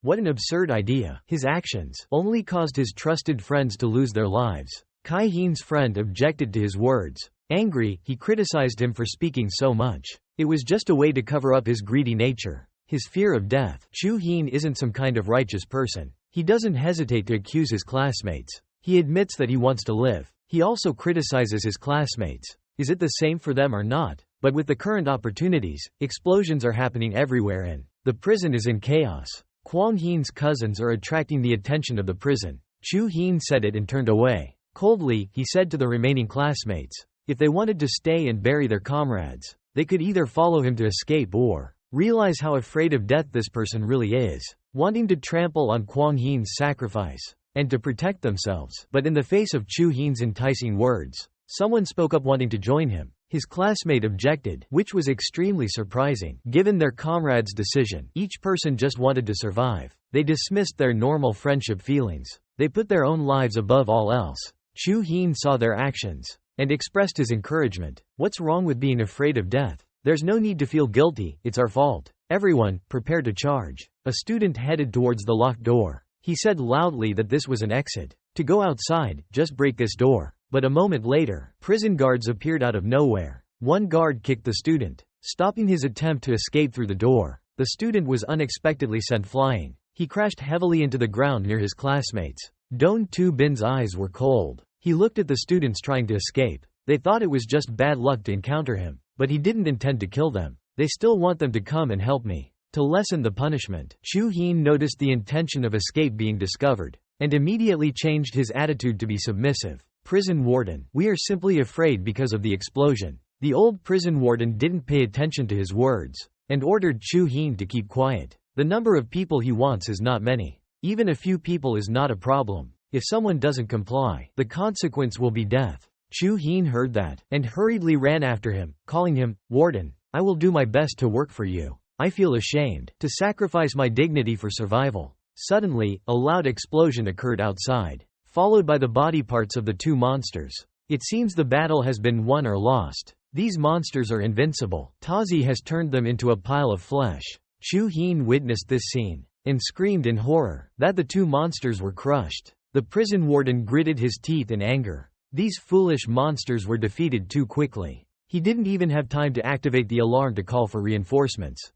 What an absurd idea. His actions only caused his trusted friends to lose their lives. Kai Heen's friend objected to his words. Angry, he criticized him for speaking so much. It was just a way to cover up his greedy nature, his fear of death. Chu Heen isn't some kind of righteous person. He doesn't hesitate to accuse his classmates. He admits that he wants to live. He also criticizes his classmates. Is it the same for them or not? But with the current opportunities, explosions are happening everywhere and the prison is in chaos. Kwang Heen's cousins are attracting the attention of the prison. Chu Heen said it and turned away. Coldly, he said to the remaining classmates, if they wanted to stay and bury their comrades, they could either follow him to escape or realize how afraid of death this person really is, wanting to trample on Kwang Heen's sacrifice and to protect themselves. But in the face of Chu Heen's enticing words, someone spoke up wanting to join him. His classmate objected, which was extremely surprising, given their comrade's decision. Each person just wanted to survive. They dismissed their normal friendship feelings. They put their own lives above all else. Chu Heen saw their actions and expressed his encouragement. What's wrong with being afraid of death? There's no need to feel guilty, it's our fault. Everyone, prepare to charge. A student headed towards the locked door. He said loudly that this was an exit. To go outside, just break this door. But a moment later, prison guards appeared out of nowhere. One guard kicked the student, stopping his attempt to escape through the door. The student was unexpectedly sent flying. He crashed heavily into the ground near his classmates. Don Tu Bin's eyes were cold. He looked at the students trying to escape. They thought it was just bad luck to encounter him, but he didn't intend to kill them. They still want them to come and help me. To lessen the punishment, Chu Heen noticed the intention of escape being discovered, and immediately changed his attitude to be submissive. Prison warden, we are simply afraid because of the explosion. The old prison warden didn't pay attention to his words, and ordered Chu Heen to keep quiet. The number of people he wants is not many. Even a few people is not a problem. If someone doesn't comply, the consequence will be death. Chu Heen heard that, and hurriedly ran after him, calling him, Warden, I will do my best to work for you. I feel ashamed to sacrifice my dignity for survival. Suddenly, a loud explosion occurred outside, followed by the body parts of the two monsters. It seems the battle has been won or lost. These monsters are invincible. Tazi has turned them into a pile of flesh. Chu Heen witnessed this scene, and screamed in horror that the two monsters were crushed. The prison warden gritted his teeth in anger. These foolish monsters were defeated too quickly. He didn't even have time to activate the alarm to call for reinforcements.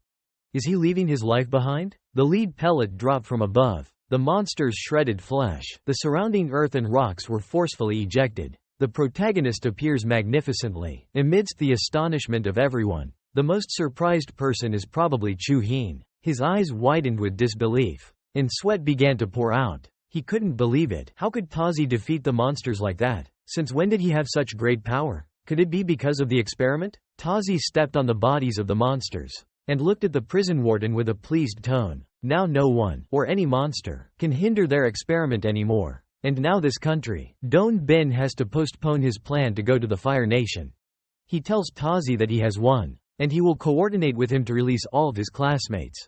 Is he leaving his life behind? The lead pellet dropped from above. The monsters shredded flesh. The surrounding earth and rocks were forcefully ejected. The protagonist appears magnificently, amidst the astonishment of everyone. The most surprised person is probably Chu Heen. His eyes widened with disbelief, and sweat began to pour out. He couldn't believe it. How could Tazi defeat the monsters like that? Since when did he have such great power? Could it be because of the experiment? Tazi stepped on the bodies of the monsters, and looked at the prison warden with a pleased tone. Now no one, or any monster, can hinder their experiment anymore. And now this country, Don Bin has to postpone his plan to go to the Fire Nation. He tells Tazi that he has won, and he will coordinate with him to release all of his classmates,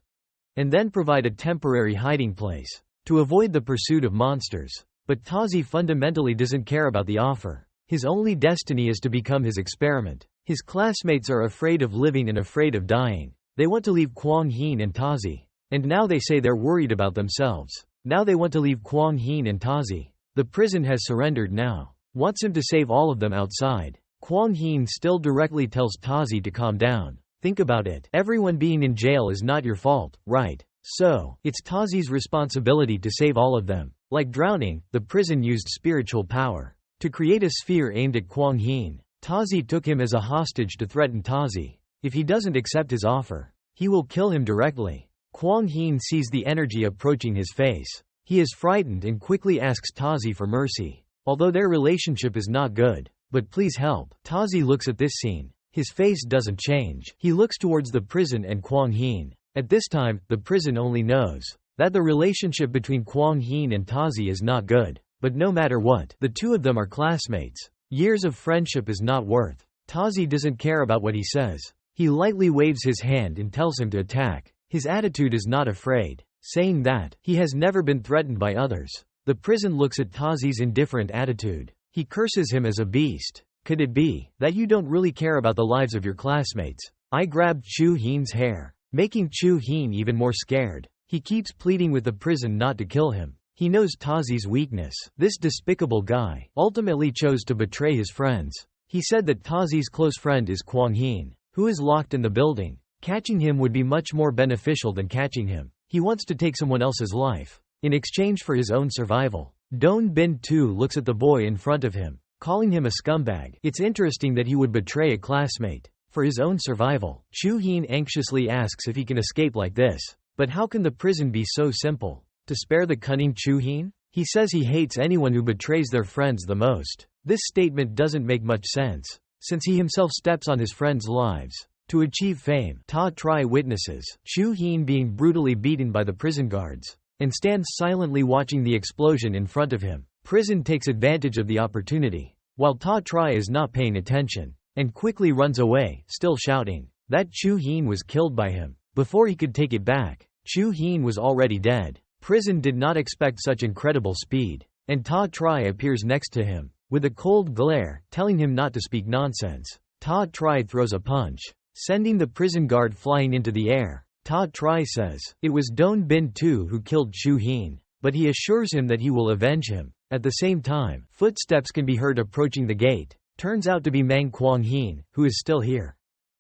and then provide a temporary hiding place, to avoid the pursuit of monsters. But Tazi fundamentally doesn't care about the offer. His only destiny is to become his experiment. His classmates are afraid of living and afraid of dying. They want to leave Kwang Heen and Tazi. And now they say they're worried about themselves. Now they want to leave Kwang Heen and Tazi. The prison has surrendered now. Wants him to save all of them outside. Kwang Heen still directly tells Tazi to calm down. Think about it. Everyone being in jail is not your fault, right? So, it's Tazi's responsibility to save all of them. Like drowning, the prison used spiritual power to create a sphere aimed at Kwang Heen. Tazi took him as a hostage to threaten Tazi. If he doesn't accept his offer, he will kill him directly. Kwang Heen sees the energy approaching his face. He is frightened and quickly asks Tazi for mercy. Although their relationship is not good, but please help. Tazi looks at this scene. His face doesn't change. He looks towards the prison and Kwang Heen. At this time, the prison only knows that the relationship between Kwang Heen and Tazi is not good. But no matter what, the two of them are classmates. Years of friendship is not worth. Tazi doesn't care about what he says. He lightly waves his hand and tells him to attack. His attitude is not afraid, saying that he has never been threatened by others. The prison looks at Tazi's indifferent attitude. He curses him as a beast. Could it be that you don't really care about the lives of your classmates? I grabbed Chu Heen's hair, making Chu Heen even more scared. He keeps pleading with the prison not to kill him. He knows Tazi's weakness. This despicable guy ultimately chose to betray his friends. He said that Tazi's close friend is Kwang Hin, who is locked in the building. Catching him would be much more beneficial than catching him. He wants to take someone else's life in exchange for his own survival. Don Bin Tu looks at the boy in front of him, calling him a scumbag. It's interesting that he would betray a classmate for his own survival. Chu Hin anxiously asks if he can escape like this. But how can the prison be so simple? To spare the cunning Chu Hin? He says he hates anyone who betrays their friends the most. This statement doesn't make much sense, since he himself steps on his friends' lives to achieve fame. Ta Tri witnesses Chu Hin being brutally beaten by the prison guards, and stands silently watching the explosion in front of him. Prison takes advantage of the opportunity, while Ta Tri is not paying attention, and quickly runs away, still shouting that Chu Hin was killed by him. Before he could take it back, Chu Hin was already dead. Prison did not expect such incredible speed, and Ta Tri appears next to him, with a cold glare, telling him not to speak nonsense. Ta Tri throws a punch, sending the prison guard flying into the air. Ta Tri says it was Don Bin Tu who killed Chu Hin, but he assures him that he will avenge him. At the same time, footsteps can be heard approaching the gate. Turns out to be Mang Kwang Hin, who is still here.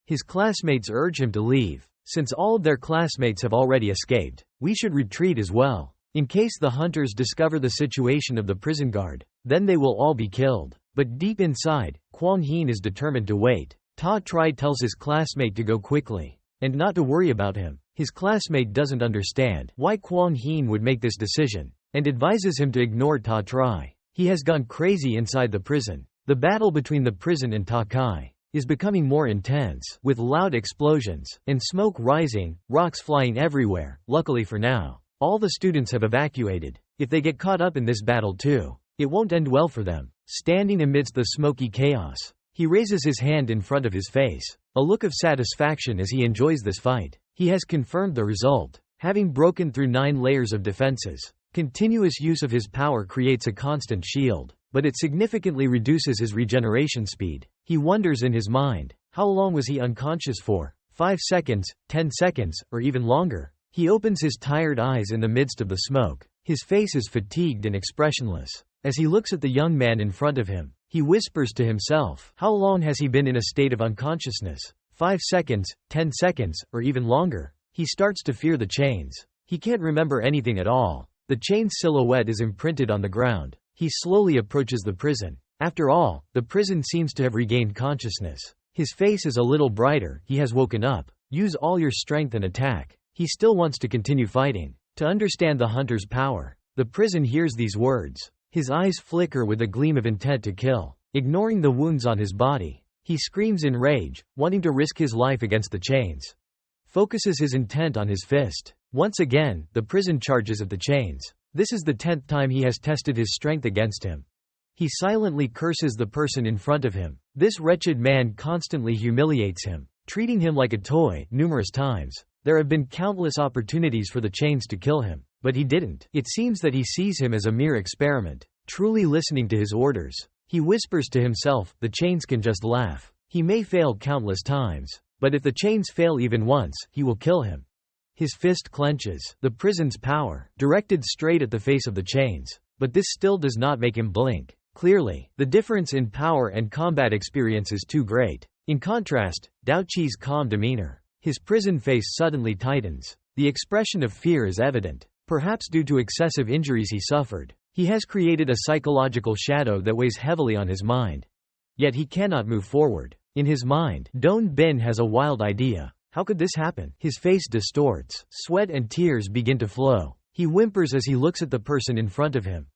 His classmates urge him to leave. Since all of their classmates have already escaped, we should retreat as well. In case the hunters discover the situation of the prison guard, then they will all be killed. But deep inside, Kwang Hin is determined to wait. Ta Tri tells his classmate to go quickly, and not to worry about him. His classmate doesn't understand why Kwang Hin would make this decision, and advises him to ignore Ta Tri. He has gone crazy inside the prison. The battle between the prison and Ta Kai is becoming more intense, with loud explosions and smoke rising, rocks flying everywhere. Luckily for now, all the students have evacuated. If they get caught up in this battle too, it won't end well for them. Standing amidst the smoky chaos, he raises his hand in front of his face, a look of satisfaction as he enjoys this fight. He has confirmed the result, having broken through 9 layers of defenses. Continuous use of his power creates a constant shield, but it significantly reduces his regeneration speed. He wonders in his mind, how long was he unconscious for? 5 seconds, 10 seconds, or even longer? He opens his tired eyes in the midst of the smoke. His face is fatigued and expressionless. As he looks at the young man in front of him, he whispers to himself, how long has he been in a state of unconsciousness? 5 seconds, 10 seconds, or even longer? He starts to fear the chains. He can't remember anything at all. The chain's silhouette is imprinted on the ground. He slowly approaches the prison. After all, the prison seems to have regained consciousness. His face is a little brighter. He has woken up. Use all your strength and attack. He still wants to continue fighting, to understand the hunter's power. The prison hears these words. His eyes flicker with a gleam of intent to kill. Ignoring the wounds on his body, he screams in rage, wanting to risk his life against the chains. Focuses his intent on his fist. Once again, the prison charges at the chains. This is the 10th time he has tested his strength against him. He silently curses the person in front of him. This wretched man constantly humiliates him, treating him like a toy. Numerous times, there have been countless opportunities for the chains to kill him, but he didn't. It seems that he sees him as a mere experiment, truly listening to his orders. He whispers to himself, the chains can just laugh. He may fail countless times, but if the chains fail even once, he will kill him. His fist clenches, the prison's power, directed straight at the face of the chains. But this still does not make him blink. Clearly, the difference in power and combat experience is too great. In contrast, Dao Qi's calm demeanor. His prison face suddenly tightens. The expression of fear is evident. Perhaps due to excessive injuries he suffered, he has created a psychological shadow that weighs heavily on his mind. Yet he cannot move forward. In his mind, Don Bin has a wild idea. How could this happen? His face distorts. Sweat and tears begin to flow. He whimpers as he looks at the person in front of him.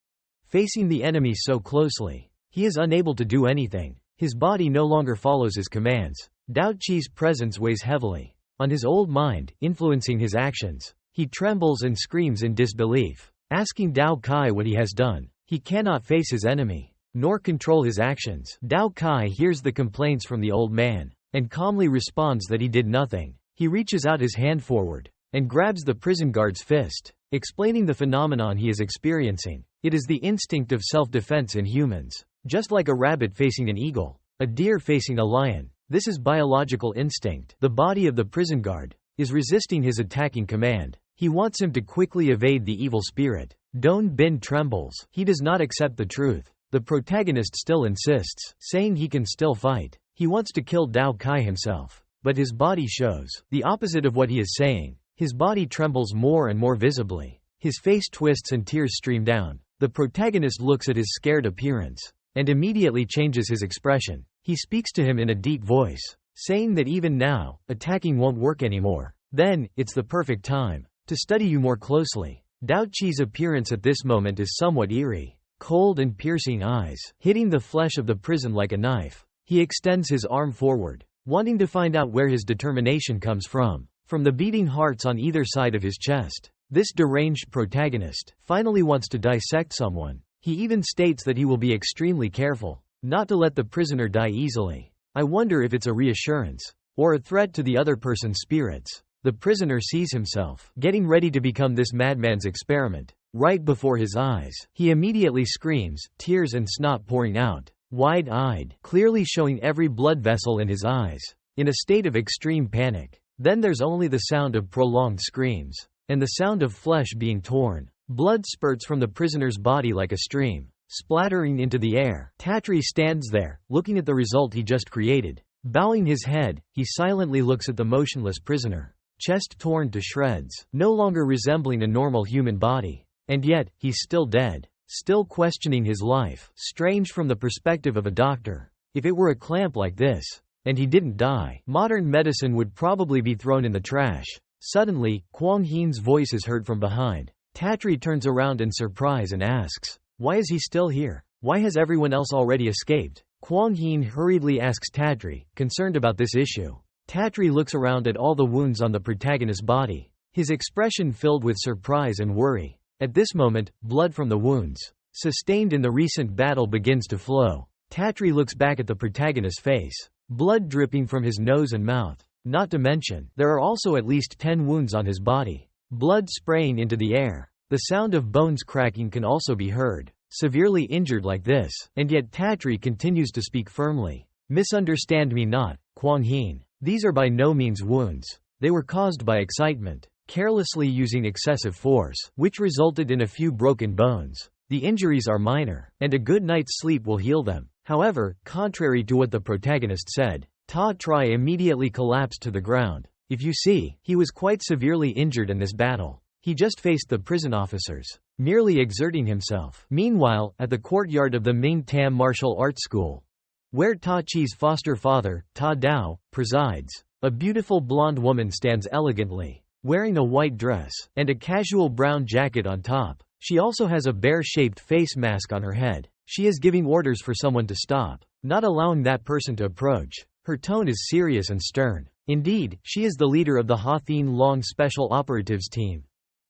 Facing the enemy so closely, he is unable to do anything. His body no longer follows his commands. Dao Qi's presence weighs heavily on his old mind, influencing his actions. He trembles and screams in disbelief, asking Dao Kai what he has done. He cannot face his enemy, nor control his actions. Dao Kai hears the complaints from the old man, and calmly responds that he did nothing. He reaches out his hand forward, and grabs the prison guard's fist, explaining the phenomenon he is experiencing. It is the instinct of self-defense in humans. Just like a rabbit facing an eagle, a deer facing a lion, this is biological instinct. The body of the prison guard is resisting his attacking command. He wants him to quickly evade the evil spirit. Don Bin trembles. He does not accept the truth. The protagonist still insists, saying he can still fight. He wants to kill Dao Kai himself. But his body shows the opposite of what he is saying. His body trembles more and more visibly. His face twists and tears stream down. The protagonist looks at his scared appearance and immediately changes his expression. He speaks to him in a deep voice, saying that even now, attacking won't work anymore. Then, it's the perfect time to study you more closely. Dao Qi's appearance at this moment is somewhat eerie. Cold and piercing eyes, hitting the flesh of the prison like a knife. He extends his arm forward, wanting to find out where his determination comes from the beating hearts on either side of his chest. This deranged protagonist finally wants to dissect someone. He even states that he will be extremely careful not to let the prisoner die easily. I wonder if it's a reassurance or a threat to the other person's spirits. The prisoner sees himself getting ready to become this madman's experiment. Right before his eyes, he immediately screams, tears and snot pouring out, wide-eyed, clearly showing every blood vessel in his eyes, in a state of extreme panic. Then there's only the sound of prolonged screams, and the sound of flesh being torn. Blood spurts from the prisoner's body like a stream, splattering into the air. Tatri stands there, looking at the result he just created. Bowing his head, he silently looks at the motionless prisoner, chest torn to shreds, no longer resembling a normal human body. And yet, he's still dead, still questioning his life. Strange from the perspective of a doctor. If it were a clamp like this, and he didn't die, modern medicine would probably be thrown in the trash. Suddenly, Kwang Heen's voice is heard from behind. Tatri turns around in surprise and asks, "Why is he still here? Why has everyone else already escaped?" Kwang Heen hurriedly asks Tatri, concerned about this issue. Tatri looks around at all the wounds on the protagonist's body, his expression filled with surprise and worry. At this moment, blood from the wounds sustained in the recent battle begins to flow. Tatri looks back at the protagonist's face, blood dripping from his nose and mouth. Not to mention, there are also at least 10 wounds on his body. Blood spraying into the air. The sound of bones cracking can also be heard. Severely injured like this, and yet Tatri continues to speak firmly. "Misunderstand me not, Kwang Heen. These are by no means wounds. They were caused by excitement, carelessly using excessive force, which resulted in a few broken bones. The injuries are minor, and a good night's sleep will heal them." However, contrary to what the protagonist said, Ta Tri immediately collapsed to the ground. If you see, he was quite severely injured in this battle. He just faced the prison officers, merely exerting himself. Meanwhile, at the courtyard of the Ming Tam Martial Arts School, where Ta Chi's foster father, Ta Dao, presides, a beautiful blonde woman stands elegantly, wearing a white dress, and a casual brown jacket on top. She also has a bear-shaped face mask on her head. She is giving orders for someone to stop, not allowing that person to approach. Her tone is serious and stern. Indeed, she is the leader of the Hawthien Long Special Operatives Team.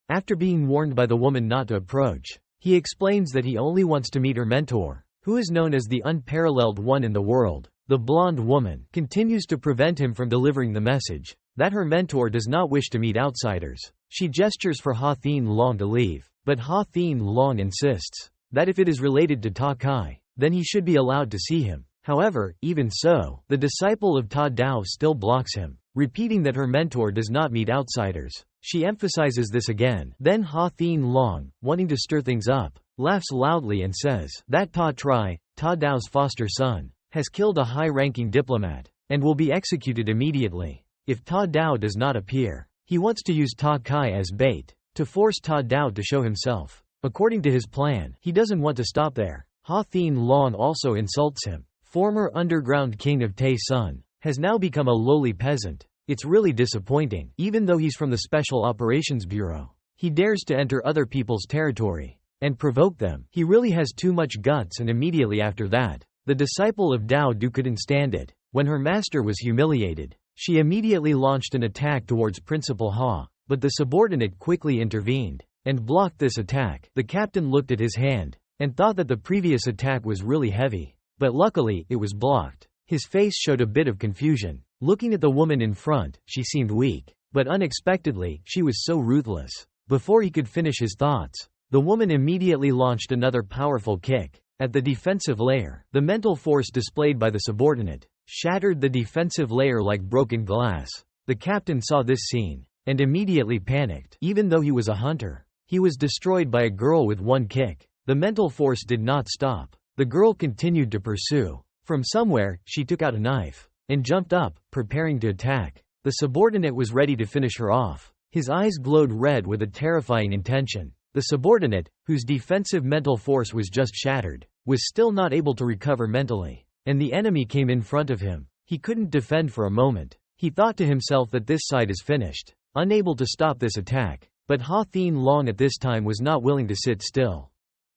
After being warned by the woman not to approach, he explains that he only wants to meet her mentor, who is known as the unparalleled one in the world. The blonde woman continues to prevent him from delivering the message that her mentor does not wish to meet outsiders. She gestures for Hawthien Long to leave, but Hawthien Long insists that if it is related to Ta Kai, then he should be allowed to see him. However, even so, the disciple of Ta Dao still blocks him, repeating that her mentor does not meet outsiders. She emphasizes this again. Then Hawthien Long, wanting to stir things up, laughs loudly and says that Ta Tri, Ta Dao's foster son, has killed a high-ranking diplomat, and will be executed immediately. If Ta Dao does not appear, he wants to use Ta Kai as bait, to force Ta Dao to show himself. According to his plan, he doesn't want to stop there. Hawthien Long also insults him. Former underground king of Tay Sun, has now become a lowly peasant. It's really disappointing. Even though he's from the Special Operations Bureau, he dares to enter other people's territory and provoke them. He really has too much guts. And immediately after that, the disciple of Dao Du couldn't stand it. When her master was humiliated, she immediately launched an attack towards Principal Ha, but the subordinate quickly intervened and blocked this attack. The captain looked at his hand and thought that the previous attack was really heavy, but luckily, it was blocked. His face showed a bit of confusion. Looking at the woman in front, she seemed weak, but unexpectedly, she was so ruthless. Before he could finish his thoughts, the woman immediately launched another powerful kick at the defensive layer. The mental force displayed by the subordinate shattered the defensive layer like broken glass. The captain saw this scene and immediately panicked. Even though he was a hunter, he was destroyed by a girl with one kick. The mental force did not stop. The girl continued to pursue. From somewhere, she took out a knife and jumped up, preparing to attack. The subordinate was ready to finish her off. His eyes glowed red with a terrifying intention. The subordinate, whose defensive mental force was just shattered, was still not able to recover mentally. And the enemy came in front of him. He couldn't defend for a moment. He thought to himself that this side is finished, unable to stop this attack. But Ha Thien Long at this time was not willing to sit still.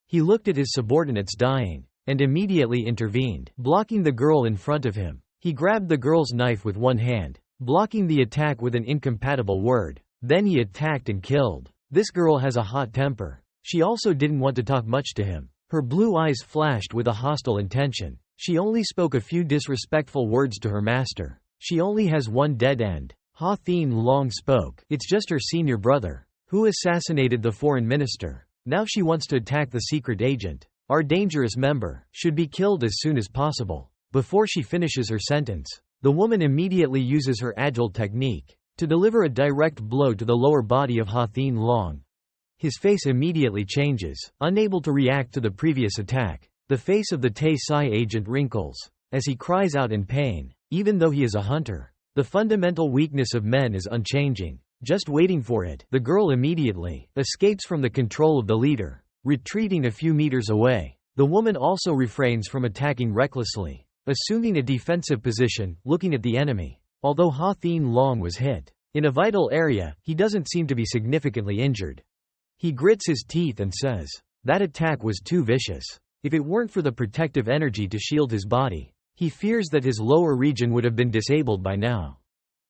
He looked at his subordinates dying, and immediately intervened, blocking the girl in front of him. He grabbed the girl's knife with one hand, blocking the attack with an incompatible word. Then he attacked and killed. This girl has a hot temper. She also didn't want to talk much to him. Her blue eyes flashed with a hostile intention. She only spoke a few disrespectful words to her master. She only has one dead end. Ha Thien Long spoke. It's just her senior brother, who assassinated the foreign minister. Now she wants to attack the secret agent. Our dangerous member should be killed as soon as possible. Before she finishes her sentence, the woman immediately uses her agile technique to deliver a direct blow to the lower body of Ha Thien Long. His face immediately changes, unable to react to the previous attack. The face of the Tay Sai agent wrinkles as he cries out in pain. Even though he is a hunter, the fundamental weakness of men is unchanging, just waiting for it. The girl immediately escapes from the control of the leader, retreating a few meters away. The woman also refrains from attacking recklessly, assuming a defensive position, looking at the enemy. Although Ha Thien Long was hit in a vital area, he doesn't seem to be significantly injured. He grits his teeth and says, "That attack was too vicious. If it weren't for the protective energy to shield his body, he fears that his lower region would have been disabled by now."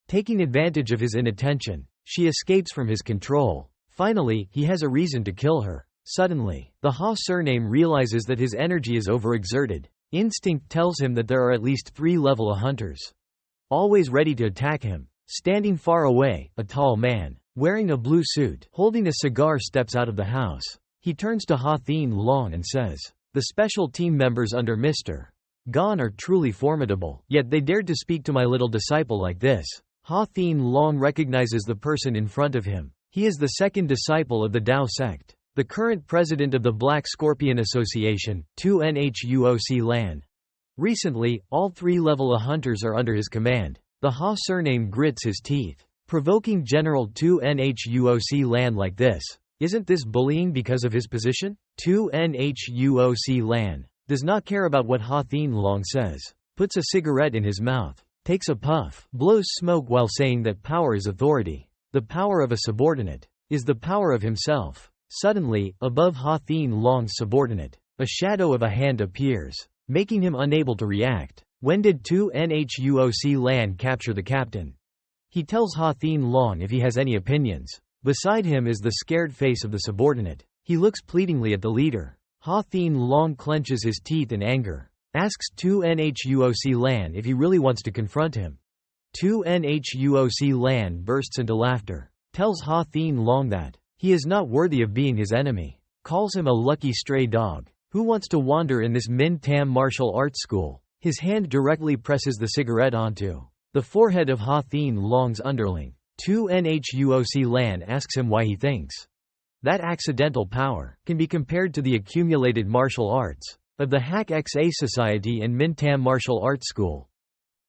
Taking advantage of his inattention, she escapes from his control. Finally, he has a reason to kill her. Suddenly, the Ha surname realizes that his energy is overexerted. Instinct tells him that there are at least 3 level hunters, always ready to attack him. Standing far away, a tall man, wearing a blue suit, holding a cigar steps out of the house. He turns to Ha Thien Long and says, "The special team members under Mr. Gon are truly formidable, yet they dared to speak to my little disciple like this." Ha Thien Long recognizes the person in front of him. He is the second disciple of the Dao sect, the current president of the Black Scorpion Association, 2NHUOC Lan. Recently, all 3 level hunters are under his command. The Ha surname grits his teeth. Provoking General 2NHUOC Lan like this, isn't this bullying because of his position? 2NHUOC Lan does not care about what Ha Thien Long says, puts a cigarette in his mouth, takes a puff, blows smoke while saying that power is authority. The power of a subordinate is the power of himself. Suddenly, above Ha Thien Long's subordinate, a shadow of a hand appears, making him unable to react. When did 2NHUOC Lan capture the captain? He tells Ha Thien Long if he has any opinions. Beside him is the scared face of the subordinate. He looks pleadingly at the leader. Ha Thien Long clenches his teeth in anger, asks 2NHUOC Lan if he really wants to confront him. 2NHUOC Lan bursts into laughter, tells Ha Thien Long that he is not worthy of being his enemy, calls him a lucky stray dog who wants to wander in this Min Tam martial arts school. His hand directly presses the cigarette onto the forehead of Ha Thien Long's underling. 2NHUOC Lan asks him why he thinks that accidental power can be compared to the accumulated martial arts of the Hack XA Society and Min Tam martial arts school.